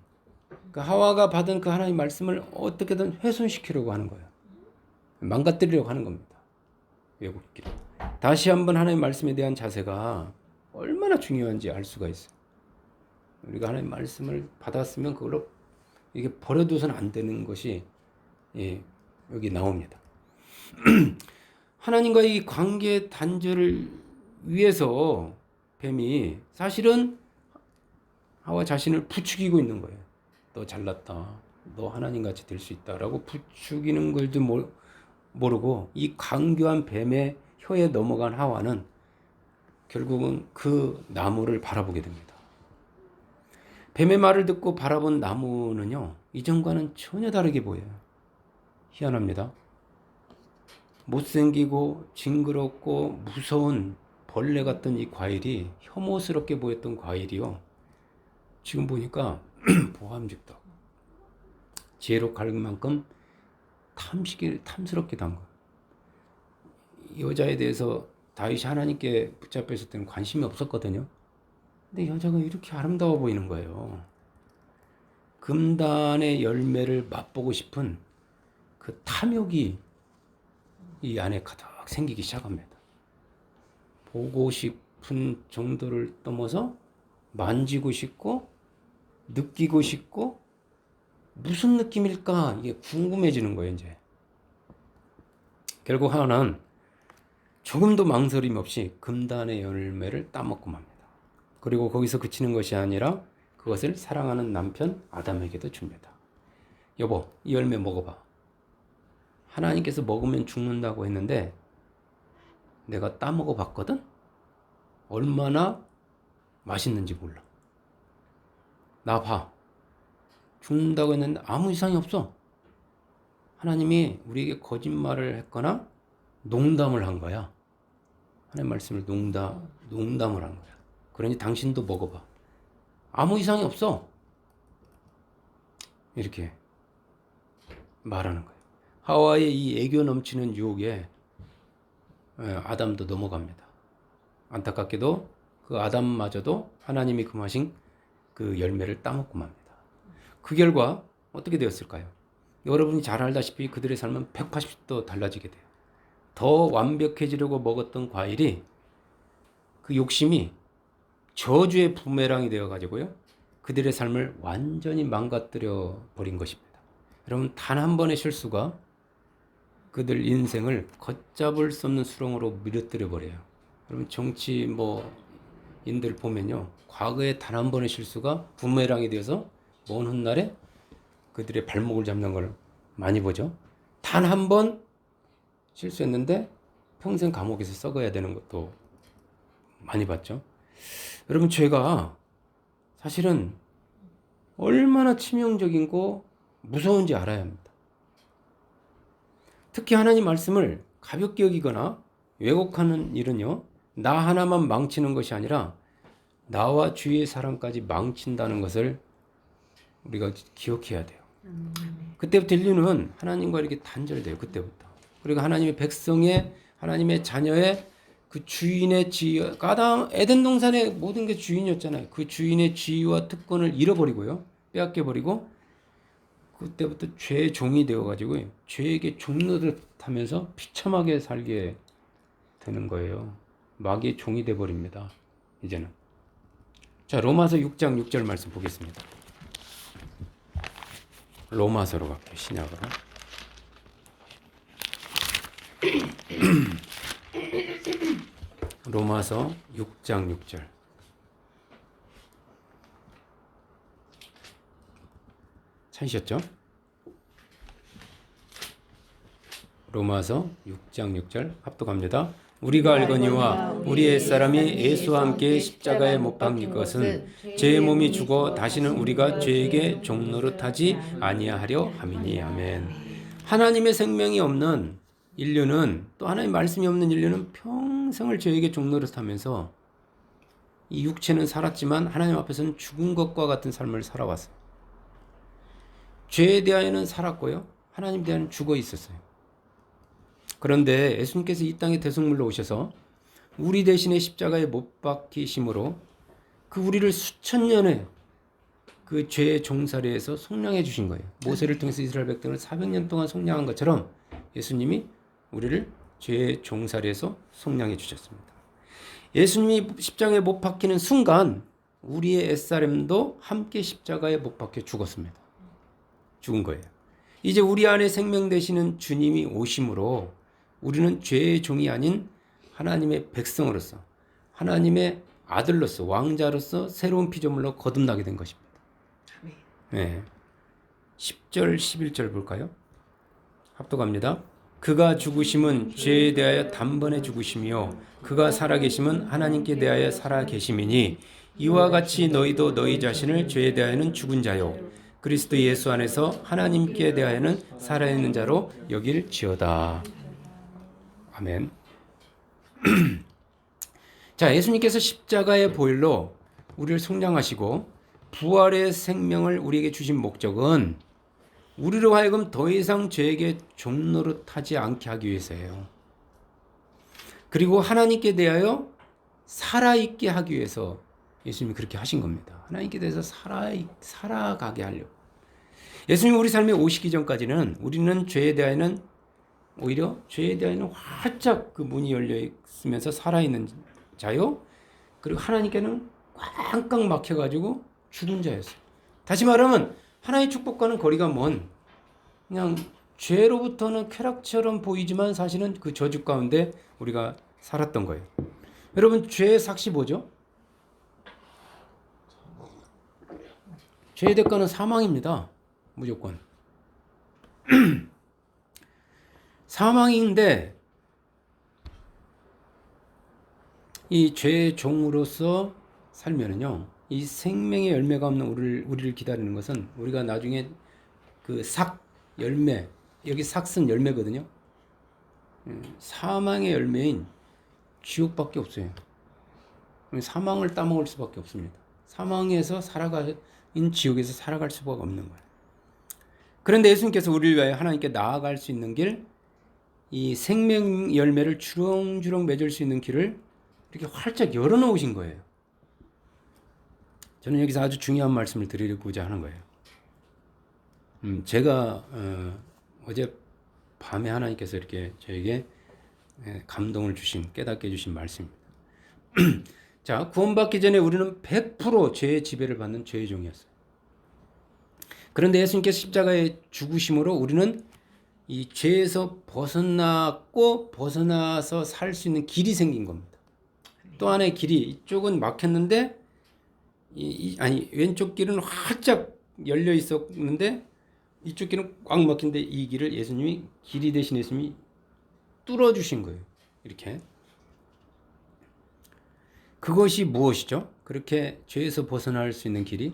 그 하와가 받은 그 하나님의 말씀을 어떻게든 훼손시키려고 하는 거예요. 망가뜨리려고 하는 겁니다. 왜곡시키려. 다시 한번 하나님의 말씀에 대한 자세가 얼마나 중요한지 알 수가 있어요. 우리가 하나님의 말씀을 받았으면 그걸로 이게 버려두서는 안 되는 것이 여기 나옵니다. 하나님과의 이 관계 단절을 위해서 뱀이 사실은 하와 자신을 부추기고 있는 거예요. 너 잘났다. 너 하나님같이 될 수 있다라고 부추기는 걸도 모르고 이 강교한 뱀의 혀에 넘어간 하와는 결국은 그 나무를 바라보게 됩니다. 뱀의 말을 듣고 바라본 나무는요, 이전과는 전혀 다르게 보여요. 희한합니다. 못생기고 징그럽고 무서운 벌레 같던 이 과일이, 혐오스럽게 보였던 과일이요, 지금 보니까 보암직도 지혜로 갈 만큼 탐스럽게 단 거예요. 이 여자에 대해서 다윗이 하나님께 붙잡혀 있을 때는 관심이 없었거든요. 근데 여자가 이렇게 아름다워 보이는 거예요. 금단의 열매를 맛보고 싶은 그 탐욕이 이 안에 가득 생기기 시작합니다. 보고 싶은 정도를 넘어서 만지고 싶고 느끼고 싶고, 무슨 느낌일까 이게 궁금해지는 거예요. 이제 결국 하나는 조금도 망설임 없이 금단의 열매를 따먹고 맙니다. 그리고 거기서 그치는 것이 아니라 그것을 사랑하는 남편 아담에게도 줍니다. 여보, 이 열매 먹어봐. 하나님께서 먹으면 죽는다고 했는데 내가 따먹어 봤거든? 얼마나 맛있는지 몰라. 나 봐. 죽는다고 했는데 아무 이상이 없어. 하나님이 우리에게 거짓말을 했거나 농담을 한 거야. 하나님 말씀을 농담을 한 거야. 그러니 당신도 먹어봐. 아무 이상이 없어. 이렇게 말하는 거예요. 하와의 이 애교 넘치는 유혹에 아담도 넘어갑니다. 안타깝게도 그 아담마저도 하나님이 금하신 그 열매를 따먹고 맙니다. 그 결과 어떻게 되었을까요? 여러분이 잘 알다시피 그들의 삶은 180도 달라지게 돼요. 더 완벽해지려고 먹었던 과일이, 그 욕심이 저주의 부메랑이 되어가지고요, 그들의 삶을 완전히 망가뜨려 버린 것입니다. 여러분, 단 한 번의 실수가 그들 인생을 걷잡을 수 없는 수렁으로 밀어뜨려 버려요. 여러분, 정치인들 보면요, 과거에 단 한 번의 실수가 부메랑이 되어서 먼 훗날에 그들의 발목을 잡는 걸 많이 보죠. 단 한 번 실수했는데 평생 감옥에서 썩어야 되는 것도 많이 봤죠. 여러분, 죄가 사실은 얼마나 치명적이고 무서운지 알아야 합니다. 특히 하나님 말씀을 가볍게 여기거나 왜곡하는 일은요, 나 하나만 망치는 것이 아니라 나와 주위의 사람까지 망친다는 것을 우리가 기억해야 돼요. 그때부터 인류는 하나님과 이렇게 단절돼요. 그때부터. 그리고 하나님의 백성의, 하나님의 자녀의 그 주인의 지위, 에덴 동산의 모든 게 주인이었잖아요. 그 주인의 지위와 특권을 잃어버리고요, 빼앗겨버리고, 그때부터 죄의 종이 되어가지고 죄에게 종노릇하면서 비참하게 살게 되는 거예요. 마귀의 종이 되어버립니다. 이제는. 자, 로마서 6장 6절 말씀 보겠습니다. 로마서로 갈게요. 신약으로. 로마서 6장 6절. 찾으셨죠? 로마서 6장 6절 합독합니다. 우리가 알거니와 우리의 사람이 예수와 함께 십자가에 못 박힌 것은 죄의 몸이 죽어 다시는 우리가 죄에게 종노릇하지 아니하려 함이니. 아멘. 하나님의 생명이 없는 인류는, 또 하나님의 말씀이 없는 인류는 평생을 죄에게 종노릇하면서 이 육체는 살았지만 하나님 앞에서는 죽은 것과 같은 삶을 살아왔어요. 죄에 대하여는 살았고요, 하나님에 대하여는 죽어 있었어요. 그런데 예수님께서 이 땅에 대속물로 오셔서 우리 대신에 십자가에 못 박히심으로 그 우리를 수천 년의 그 죄의 종살이에서 속량해 주신 거예요. 모세를 통해서 이스라엘 백성을 400년 동안 속량한 것처럼 예수님이 우리를 죄의 종살이에서 속량해 주셨습니다. 예수님이 십자가에 못 박히는 순간 우리의 옛사람도 함께 십자가에 못 박혀 죽었습니다. 죽은 거예요. 이제 우리 안에 생명 되시는 주님이 오심으로 우리는 죄의 종이 아닌 하나님의 백성으로서, 하나님의 아들로서, 왕자로서 새로운 피조물로 거듭나게 된 것입니다. 네. 10절 11절 볼까요? 합독합니다. 그가 죽으심은 죄에 대하여 단번에 죽으심이요 그가 살아계심은 하나님께 대하여 살아계심이니 이와 같이 너희도 너희 자신을 죄에 대하여는 죽은 자요 그리스도 예수 안에서 하나님께 대하여는 살아있는 자로 여길지어다. 아멘. 자, 예수님께서 십자가의 보혈로 우리를 속량하시고 부활의 생명을 우리에게 주신 목적은 우리로 하여금 더 이상 죄에게 종노릇하지 않게 하기 위해서예요. 그리고 하나님께 대하여 살아있게 하기 위해서 예수님이 그렇게 하신 겁니다. 하나님께 대해서 살아가게 하려고. 예수님이 우리 삶에 오시기 전까지는 우리는 죄에 대하여는 오히려 죄에 대하여는 활짝 그 문이 열려 있으면서 살아있는 자요. 그리고 하나님께는 꽉꽉 막혀가지고 죽은 자였어요. 다시 말하면 하나님의 축복과는 거리가 먼, 그냥 죄로부터는 쾌락처럼 보이지만 사실은 그 저주 가운데 우리가 살았던 거예요. 여러분, 죄의 삭시 뭐죠? 죄의 대가는 사망입니다. 무조건. 사망인데 이 죄의 종으로서 살면은요, 이 생명의 열매가 없는 우리를 기다리는 것은 우리가 나중에 그 삭 열매, 여기 삭은 열매거든요. 사망의 열매인 지옥밖에 없어요. 사망을 따먹을 수밖에 없습니다. 사망에서 살아가인 지옥에서 살아갈 수밖에 없는 거예요. 그런데 예수님께서 우리를 위하여 하나님께 나아갈 수 있는 길, 이 생명 열매를 주렁주렁 맺을 수 있는 길을 이렇게 활짝 열어놓으신 거예요. 저는 여기서 아주 중요한 말씀을 드리고자 하는 거예요. 제가 어제 밤에 하나님께서 이렇게 저에게 감동을 주신, 깨닫게 해주신 말씀입니다. 자, 구원받기 전에 우리는 100% 죄의 지배를 받는 죄의 종이었어요. 그런데 예수님께서 십자가에 죽으심으로 우리는 이 죄에서 벗어났고 벗어나서 살 수 있는 길이 생긴 겁니다. 또 하나의 길이, 이쪽은 막혔는데 아니 왼쪽 길은 활짝 열려 있었는데 이쪽 길은 꽉 막힌데 이 길을 예수님이, 길이 대신 예수님이 뚫어주신 거예요. 이렇게. 그것이 무엇이죠? 그렇게 죄에서 벗어날 수 있는 길이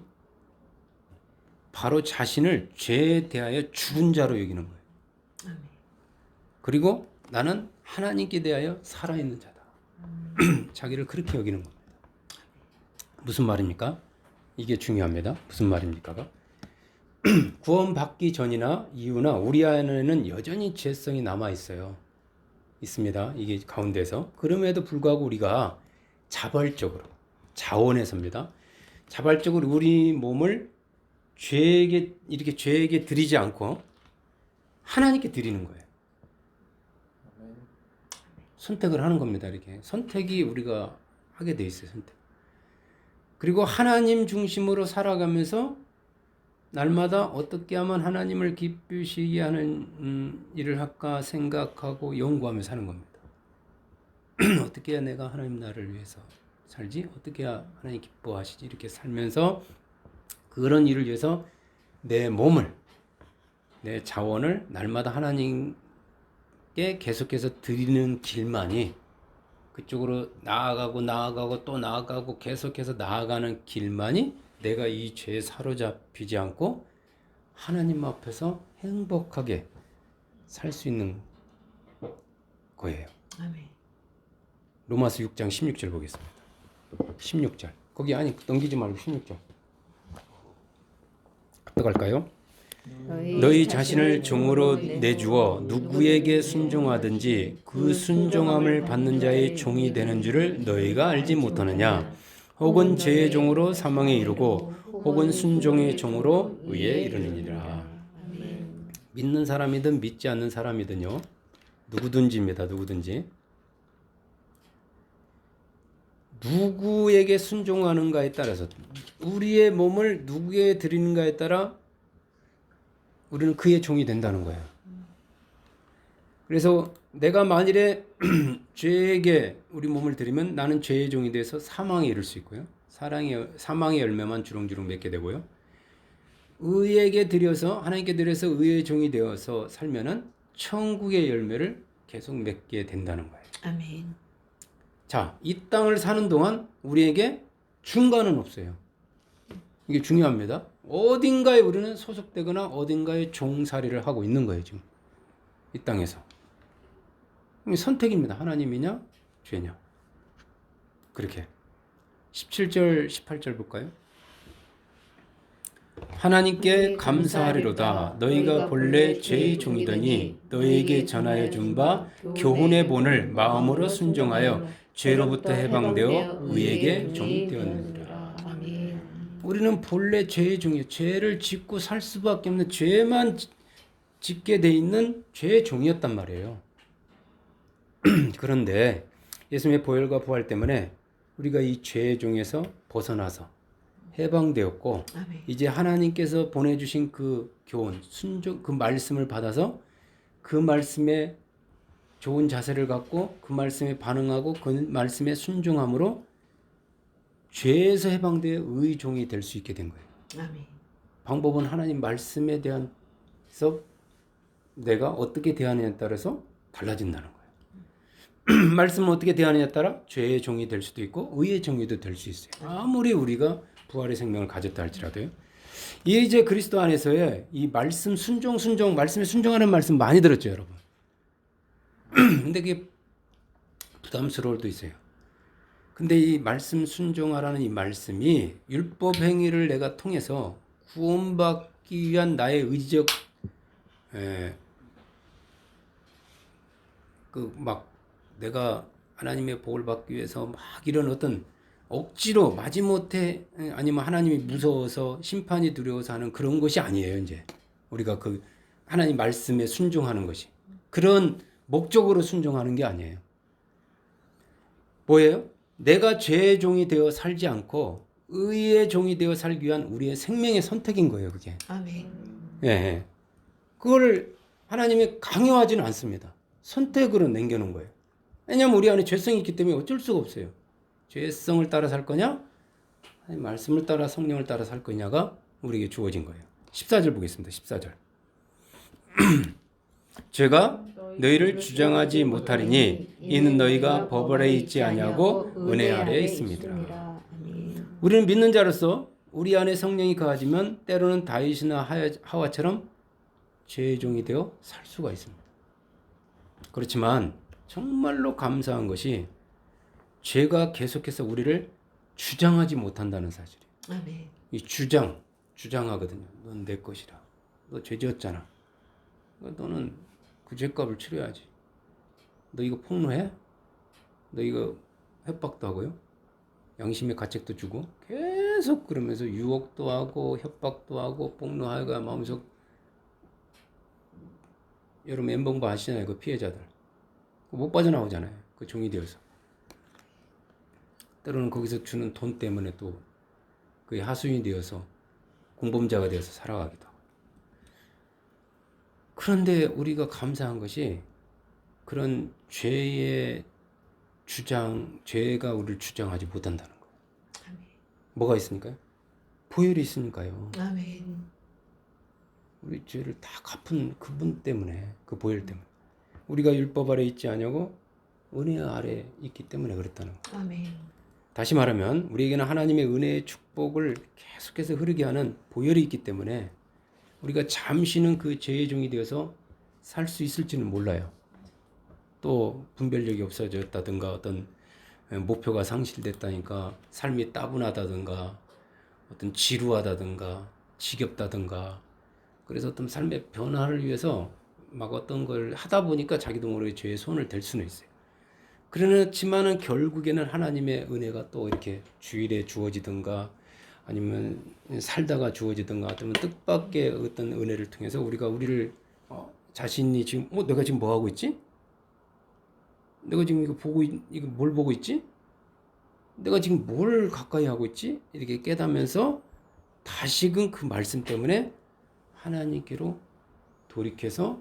바로 자신을 죄에 대하여 죽은 자로 여기는 거예요. 그리고 나는 하나님께 대하여 살아있는 자다. 자기를 그렇게 여기는 겁니다. 무슨 말입니까? 이게 중요합니다. 무슨 말입니까? 구원받기 전이나 이후나 우리 안에는 여전히 죄성이 남아있어요. 있습니다. 이게 가운데서. 그럼에도 불구하고 우리가 자발적으로, 자원해서입니다. 자발적으로 우리 몸을 이렇게 죄에게 드리지 않고 하나님께 드리는 거예요. 선택을 하는 겁니다. 이렇게 선택이 우리가 하게 돼 있어요. 선택. 그리고 하나님 중심으로 살아가면서 날마다 어떻게 하면 하나님을 기쁘시게 하는 일을 할까 생각하고 연구하며 사는 겁니다. 어떻게 해야 내가 하나님 나라를 위해서 살지? 어떻게 해야 하나님 기뻐하시지? 이렇게 살면서 그런 일을 위해서 내 몸을, 내 자원을 날마다 하나님께 계속해서 드리는 길만이, 그쪽으로 나아가고 또 나아가고 계속해서 나아가는 길만이 내가 이 죄에 사로잡히지 않고 하나님 앞에서 행복하게 살 수 있는 거예요. 아멘. 로마서 6장 16절 보겠습니다. 16절. 거기 아니 넘기지 말고 16절. 어떡할까요? 너희 자신을 종으로 내주어 누구에게 순종하든지 그 순종함을 받는 자의 종이 되는 줄을 너희가 알지 못하느냐? 혹은 죄의 종으로 사망에 이르고 혹은 순종의 종으로 의에 이르느니라. 믿는 사람이든 믿지 않는 사람이든요, 누구든지입니다. 누구든지 누구에게 순종하는가에 따라서, 우리의 몸을 누구에게 드리는가에 따라 우리는 그의 종이 된다는 거예요. 그래서 내가 만일에 죄에게 우리 몸을 드리면 나는 죄의 종이 돼서 사망에 이를 수 있고요. 사망의 열매만 주렁주렁 맺게 되고요. 의에게 드려서, 하나님께 드려서 의의 종이 되어서 살면은 천국의 열매를 계속 맺게 된다는 거예요. 아멘. 자, 이 땅을 사는 동안 우리에게 중간은 없어요. 이게 중요합니다. 어딘가에 우리는 소속되거나 어딘가에 종살이를 하고 있는 거예요, 지금. 이 땅에서. 선택입니다. 하나님이냐, 죄냐. 그렇게. 17절, 18절 볼까요? 하나님께 감사하리로다. 너희가 본래 죄의 종이더니 너희에게 전하여 준 바 교훈의 본을 마음으로 순종하여 죄로부터 해방되어 의에게 종이 되었느니라. 아멘. 우리는 본래 죄의 종이에요. 죄를 짓고 살 수밖에 없는, 죄만 짓게 돼 있는 죄의 종이었단 말이에요. 그런데 예수님의 보혈과 부활 때문에 우리가 이 죄의 종에서 벗어나서 해방되었고, 아멘. 이제 하나님께서 보내주신 그 교훈, 순종, 그 말씀을 받아서 그 말씀에 좋은 자세를 갖고 그 말씀에 반응하고 그 말씀에 순종함으로 죄에서 해방되어 의의 종이 될 수 있게 된 거예요. 아멘. 방법은 하나님 말씀에 대해서 내가 어떻게 대하느냐에 따라서 달라진다는 거예요. 말씀을 어떻게 대하느냐에 따라 죄의 종이 될 수도 있고 의의 종이도 될 수 있어요. 아무리 우리가 부활의 생명을 가졌다 할지라도요. 이제 그리스도 안에서의 이 말씀 순종, 말씀에 순종하는 말씀 많이 들었죠, 여러분. 근데 그게 부담스러울 도 있어요. 근데 이 말씀 순종하라는 이 말씀이 율법 행위를 내가 통해서 구원받기 위한 나의 의지적 내가 하나님의 복을 받기 위해서 막 이런 어떤 억지로 마지못해, 아니면 하나님이 무서워서 심판이 두려워서 하는 그런 것이 아니에요. 이제 우리가 그 하나님 말씀에 순종하는 것이 그런 목적으로 순종하는 게 아니에요. 뭐예요? 내가 죄의 종이 되어 살지 않고 의의 종이 되어 살기 위한 우리의 생명의 선택인 거예요. 그게. 아멘. 예. 그걸 하나님이 강요하지는 않습니다. 선택으로 남겨놓은 거예요. 왜냐하면 우리 안에 죄성이 있기 때문에 어쩔 수가 없어요. 죄성을 따라 살 거냐, 하나님 말씀을 따라 성령을 따라 살 거냐가 우리에게 주어진 거예요. 14절 보겠습니다. 14절. 죄가 너희를 주장하지 못하리니 이는 너희가 법 아래 있지 아니하고 은혜 아래에 있습니다. 우리는 믿는 자로서 우리 안에 성령이 거하지만 때로는 다윗이나 하와처럼 죄의 종이 되어 살 수가 있습니다. 그렇지만 정말로 감사한 것이 죄가 계속해서 우리를 주장하지 못한다는 사실이에요. 아멘. 이 주장하거든요. 넌 내 것이라. 너 죄 지었잖아. 너는 그 죄값을 치러야지. 너 이거 폭로해? 너 이거 협박도 하고요. 양심의 가책도 주고 계속 그러면서 유혹도 하고 협박도 하고 폭로하고 마음속, 여러분 멘붕 아시잖아요. 그 피해자들. 못 빠져나오잖아요. 그 종이 되어서. 때로는 거기서 주는 돈 때문에 또 그의 하수인이 되어서 공범자가 되어서 살아가기도 하고. 그런데 우리가 감사한 것이 그런 죄의 죄가 우리를 주장하지 못한다는 거예요. 아멘. 뭐가 있으니까요? 보혈이 있으니까요. 아멘. 우리 죄를 다 갚은 그분 때문에, 그 보혈 때문에. 우리가 율법 아래 있지 않냐고 은혜 아래 있기 때문에 그렇다는 거예요. 아멘. 다시 말하면 우리에게는 하나님의 은혜의 축복을 계속해서 흐르게 하는 보혈이 있기 때문에 우리가 잠시는 그 죄의 종이 되어서 살 수 있을지는 몰라요. 또 분별력이 없어졌다든가 어떤 목표가 상실됐다니까 삶이 따분하다든가 어떤 지루하다든가 지겹다든가 그래서 어떤 삶의 변화를 위해서 막 어떤 걸 하다 보니까 자기도 모르게 죄에 손을 댈 수는 있어요. 그렇지만은 결국에는 하나님의 은혜가 또 이렇게 주일에 주어지든가 아니면 살다가 주어지든가 아니면 뜻밖의 어떤 은혜를 통해서 우리가 우리를 자신이 지금 내가 지금 뭐 하고 있지? 내가 지금 이거 뭘 보고 있지? 내가 지금 뭘 가까이 하고 있지? 이렇게 깨닫면서 다시금 그 말씀 때문에 하나님께로 돌이켜서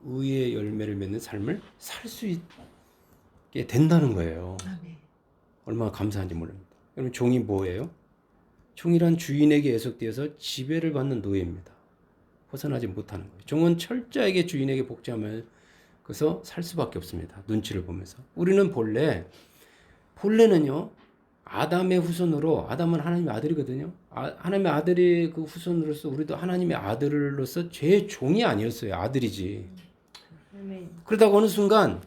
의의 열매를 맺는 삶을 살 수 있게 된다는 거예요. 아멘. 얼마나 감사한지 모릅니다. 여러분 종이 뭐예요? 종이란 주인에게 애속되어서 지배를 받는 노예입니다. 벗어나지 못하는 거예요. 종은 철저하게 주인에게 복제하면서 살 수밖에 없습니다. 눈치를 보면서. 우리는 본래는요. 아담의 후손으로, 아담은 하나님의 아들이거든요. 하나님의 아들의 그 후손으로서 우리도 하나님의 아들로서 죄의 종이 아니었어요. 아들이지. 그러다가 어느 순간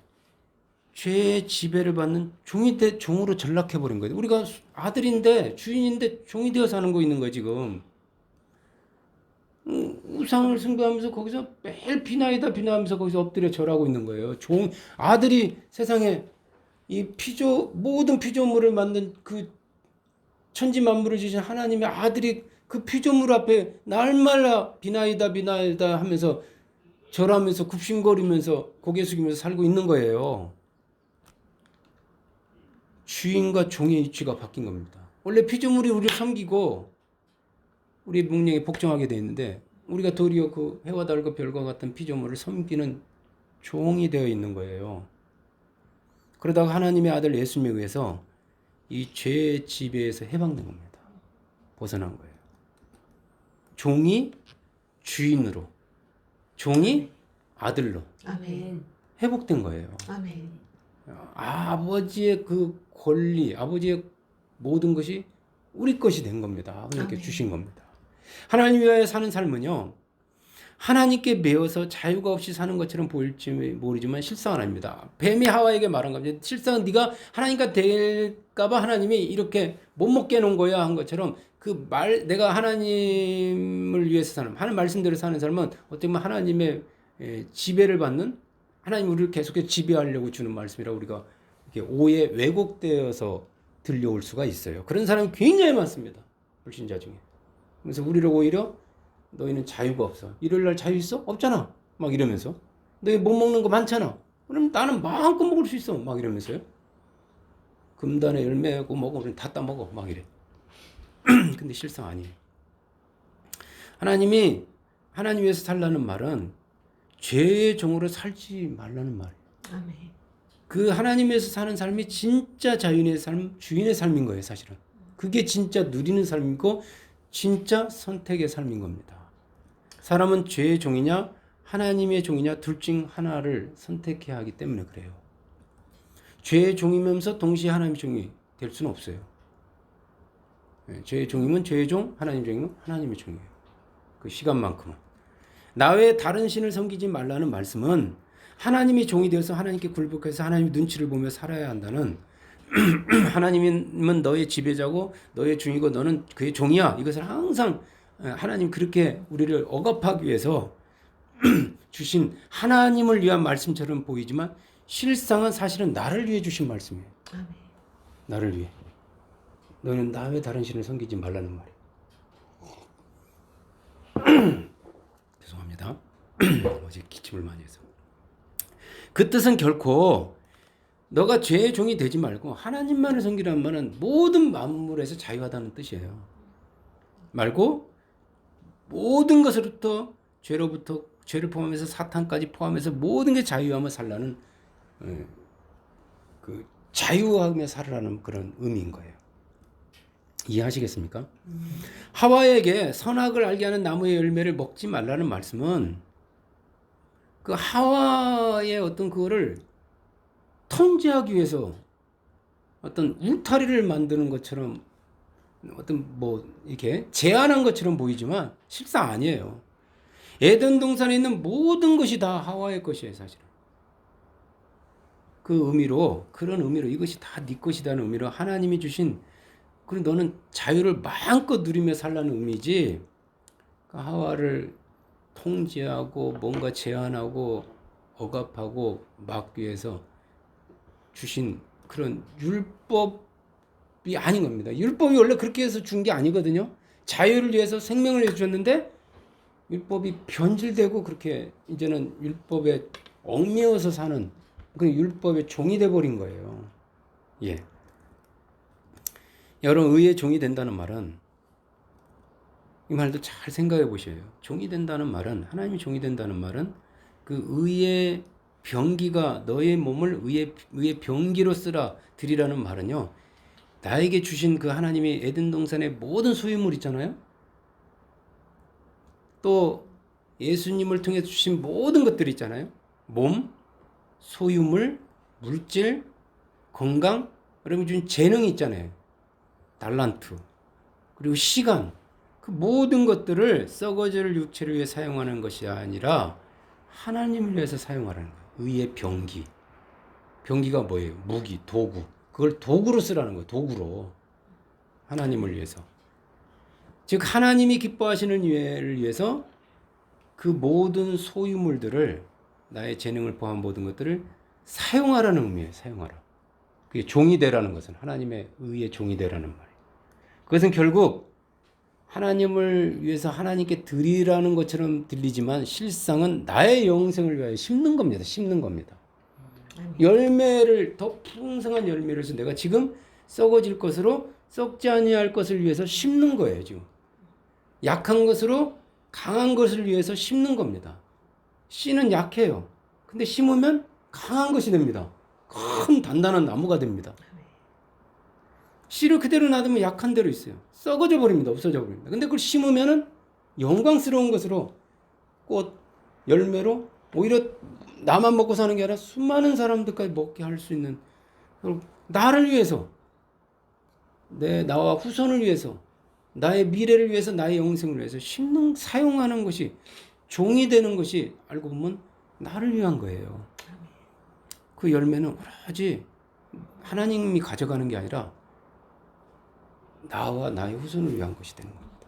죄의 지배를 받는 종으로 전락해버린 거예요. 우리가 아들인데 주인인데 종이 되어 사는 거 있는 거예요 지금. 우상을 숭배하면서 거기서 매일 비나하면서 거기서 엎드려 절하고 있는 거예요. 아들이 세상에 이 모든 피조물을 만든 그 천지 만물을 지신 하나님의 아들이 그 피조물 앞에 날마다 비나이다 하면서 절하면서 굽신거리면서 고개 숙이면서 살고 있는 거예요. 주인과 종의 위치가 바뀐 겁니다. 원래 피조물이 우리를 섬기고 우리 문명에 복종하게 되어 있는데 우리가 도리어 그 해와 달과 별과 같은 피조물을 섬기는 종이 되어 있는 거예요. 그러다가 하나님의 아들 예수님에 의해서 이 죄의 지배에서 해방된 겁니다. 벗어난 거예요. 종이 주인으로, 종이 아들로 아멘. 회복된 거예요. 아멘. 아버지의 그 권리, 아버지의 모든 것이 우리 것이 된 겁니다. 하나님께 주신 겁니다. 하나님 위하여 사는 삶은요. 하나님께 매여서 자유가 없이 사는 것처럼 보일지 모르지만 실상은 아닙니다. 뱀이 하와에게 말한 겁니다. 실상은 네가 하나님과 될까 봐 하나님이 이렇게 못 먹게 해놓은 거야 한 것처럼 내가 하나님을 위해서 사는 하나님 말씀대로 사는 삶은 어떻게 보면 하나님의 지배를 받는 하나님 우리를 계속해서 지배하려고 주는 말씀이라 우리가 이렇게 오해 왜곡되어서 들려올 수가 있어요. 그런 사람이 굉장히 많습니다. 불신자 중에. 그래서 우리를 오히려 너희는 자유가 없어. 일요일날 자유 있어? 없잖아. 막 이러면서. 너희 못 먹는 거 많잖아. 그럼 나는 마음껏 먹을 수 있어. 막 이러면서요. 금단에 열매고 먹어. 우리는 다 따먹어. 막 이래. 근데 실상 아니에요. 하나님이 하나님 위해서 살라는 말은 죄의 종으로 살지 말라는 말이에요. 아멘. 그 하나님에서 사는 삶이 진짜 자유인의 삶, 주인의 삶인 거예요, 사실은. 그게 진짜 누리는 삶이고 진짜 선택의 삶인 겁니다. 사람은 죄의 종이냐 하나님의 종이냐 둘 중 하나를 선택해야 하기 때문에 그래요. 죄의 종이면서 동시에 하나님의 종이 될 수는 없어요. 죄의 종이면 죄의 종, 하나님의 종이면 하나님의 종이에요. 그 시간만큼은. 나 외에 다른 신을 섬기지 말라는 말씀은 하나님이 종이 되어서 하나님께 굴복해서 하나님의 눈치를 보며 살아야 한다는 하나님은 너의 지배자고 너의 주인이고 너는 그의 종이야. 이것을 항상 하나님 그렇게 우리를 억압하기 위해서 주신 하나님을 위한 말씀처럼 보이지만 실상은 사실은 나를 위해 주신 말씀이에요. 아멘. 나를 위해. 너는 나 외에 다른 신을 섬기지 말라는 말이에요. 죄송합니다. 어제 기침을 많이 해서. 그 뜻은 결코 너가 죄의 종이 되지 말고 하나님만을 섬기라는 말은 모든 만물에서 자유하다는 뜻이에요. 말고 모든 것으로부터 죄를 포함해서 사탄까지 포함해서 모든 게 자유하며 살라는 그 자유하며 살으라는 그런 의미인 거예요. 이해하시겠습니까? 하와에게 선악을 알게 하는 나무의 열매를 먹지 말라는 말씀은 그 하와의 어떤 그거를 통제하기 위해서 어떤 울타리를 만드는 것처럼 어떤 뭐 이렇게 제한한 것처럼 보이지만 실상 아니에요. 에덴 동산에 있는 모든 것이 다 하와의 것이에요, 사실은. 그 의미로, 그런 의미로 이것이 다 네 것이라는 의미로 하나님이 주신, 그리고 너는 자유를 마음껏 누리며 살라는 의미지, 그 하와를 통제하고 뭔가 제한하고 억압하고 막기 위해서 주신 그런 율법이 아닌 겁니다. 율법이 원래 그렇게 해서 준 게 아니거든요. 자유를 위해서 생명을 위해서 줬는데 율법이 변질되고 그렇게 이제는 율법에 얽매여서 사는 그 율법의 종이 돼 버린 거예요. 예. 여러분, 의의 종이 된다는 말은, 이 말도 잘 생각해 보셔요. 종이 된다는 말은, 하나님이 종이 된다는 말은 그 의의 병기가 너의 몸을 의의 병기로 쓰라 드리라는 말은요. 나에게 주신 그 하나님이 에덴 동산의 모든 소유물 있잖아요. 또 예수님을 통해 주신 모든 것들 있잖아요. 몸, 소유물, 물질, 건강, 여러분 준 재능이 있잖아요. 달란트, 그리고 시간, 그 모든 것들을 썩어질 육체를 위해 사용하는 것이 아니라 하나님을 위해서 사용하라는 거예요. 의의 병기. 병기가 뭐예요? 무기, 도구. 그걸 도구로 쓰라는 거예요. 도구로. 하나님을 위해서. 즉 하나님이 기뻐하시는 일을 위해서 그 모든 소유물들을, 나의 재능을 포함한 모든 것들을 사용하라는 의미예요. 사용하라. 그게 종이 되라는 것은 하나님의 의의 종이 되라는 말이에요. 그것은 결국 하나님을 위해서 하나님께 드리라는 것처럼 들리지만 실상은 나의 영생을 위하여 심는 겁니다. 심는 겁니다. 열매를, 더 풍성한 열매를 해서 내가 지금 썩어질 것으로, 썩지 아니할 것을 위해서 심는 거예요. 지금 약한 것으로 강한 것을 위해서 심는 겁니다. 씨는 약해요. 근데 심으면 강한 것이 됩니다. 큰 단단한 나무가 됩니다. 씨를 그대로 놔두면 약한 대로 있어요. 썩어져 버립니다. 없어져 버립니다. 근데 그걸 심으면은 영광스러운 것으로, 꽃, 열매로, 오히려 나만 먹고 사는 게 아니라 수많은 사람들까지 먹게 할 수 있는, 나를 위해서, 나와 후손을 위해서, 나의 미래를 위해서, 나의 영생을 위해서 심는, 사용하는 것이, 종이 되는 것이 알고 보면 나를 위한 거예요. 그 열매는 오로지 하나님이 가져가는 게 아니라 나와 나의 후손을 위한 것이 되는 겁니다.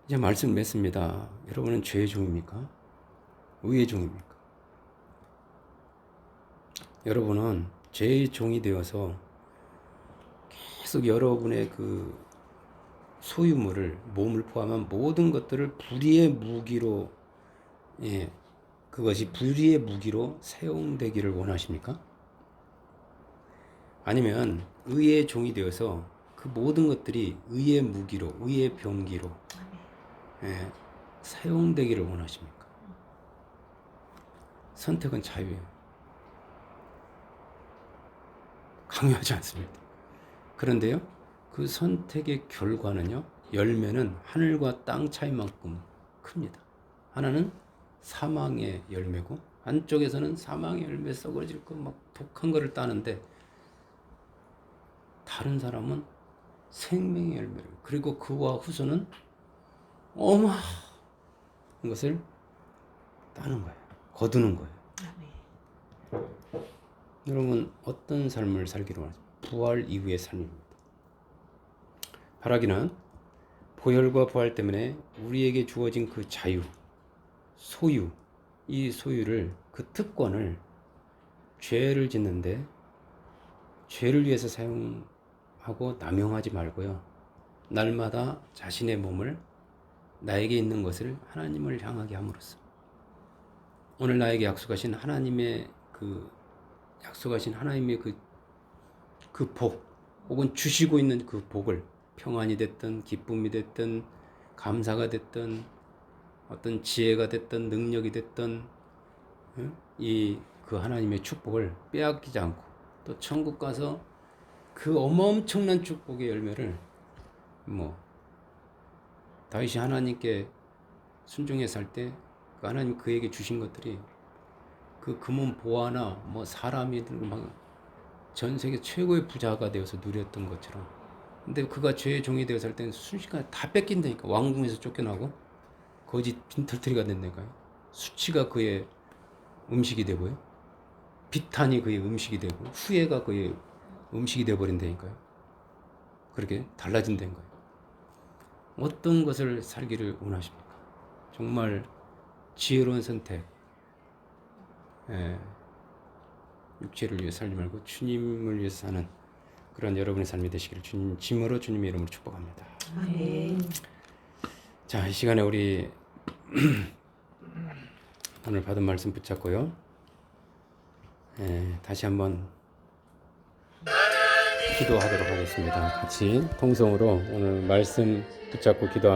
이제 말씀 맺습니다. 여러분은 죄의 종입니까? 의의 종입니까? 여러분은 죄의 종이 되어서 계속 여러분의 그 소유물을, 몸을 포함한 모든 것들을 불의의 무기로, 그것이 불의의 무기로 사용되기를 원하십니까? 아니면 의의 종이 되어서 그 모든 것들이 의의 무기로, 의의 병기로 사용되기를 원하십니까? 선택은 자유예요. 강요하지 않습니다. 그런데요, 그 선택의 결과는요, 열매는 하늘과 땅 차이만큼 큽니다. 하나는 사망의 열매고, 한쪽에서는 사망의 열매, 썩어질 거 막 독한 거를 따는데, 다른 사람은 생명의 열매를, 그리고 그와 후손은 어마어마한 것을 따는 거예요. 거두는 거예요. 여러분, 어떤 삶을 살기로 원하십니까? 부활 이후의 삶입니다. 바라기는 보혈과 부활 때문에 우리에게 주어진 그 자유, 소유, 이 소유를, 그 특권을 죄를 짓는데, 죄를 위해서 사용하고 남용하지 말고요. 날마다 자신의 몸을, 나에게 있는 것을 하나님을 향하게 함으로써 오늘 나에게 약속하신 하나님의 그 복, 혹은 주시고 있는 그 복을, 평안이 됐든 기쁨이 됐든 감사가 됐든 어떤 지혜가 됐든 능력이 됐든, 이 그 하나님의 축복을 빼앗기지 않고, 또 천국 가서 그 엄청난 축복의 열매를 뭐 다윗이 하나님께 순종해 살 때 그 하나님 그에게 주신 것들이 그 금은 보화나 뭐 사람이든 막 전 세계 최고의 부자가 되어서 누렸던 것처럼. 근데 그가 죄의 종이 되어 살 때는 순식간에 다 뺏긴다니까. 왕궁에서 쫓겨나고 거짓 빈털터리가 된다니까요. 수치가 그의 음식이 되고요. 비탄이 그의 음식이 되고 후회가 그의 음식이 되어버린다니까요. 그렇게 달라진다는 거예요. 어떤 것을 살기를 원하십니까? 정말 지혜로운 선택. 예, 육체를 위해 살지 말고 주님을 위해서 사는 그런 여러분의 삶이 되시기를 주님 짐으로 주님의 이름으로 축복합니다. 아멘. 자, 이 시간에 우리 오늘 받은 말씀 붙잡고요. 다시 한번 기도하도록 하겠습니다. 같이 통성으로 오늘 말씀 붙잡고 기도.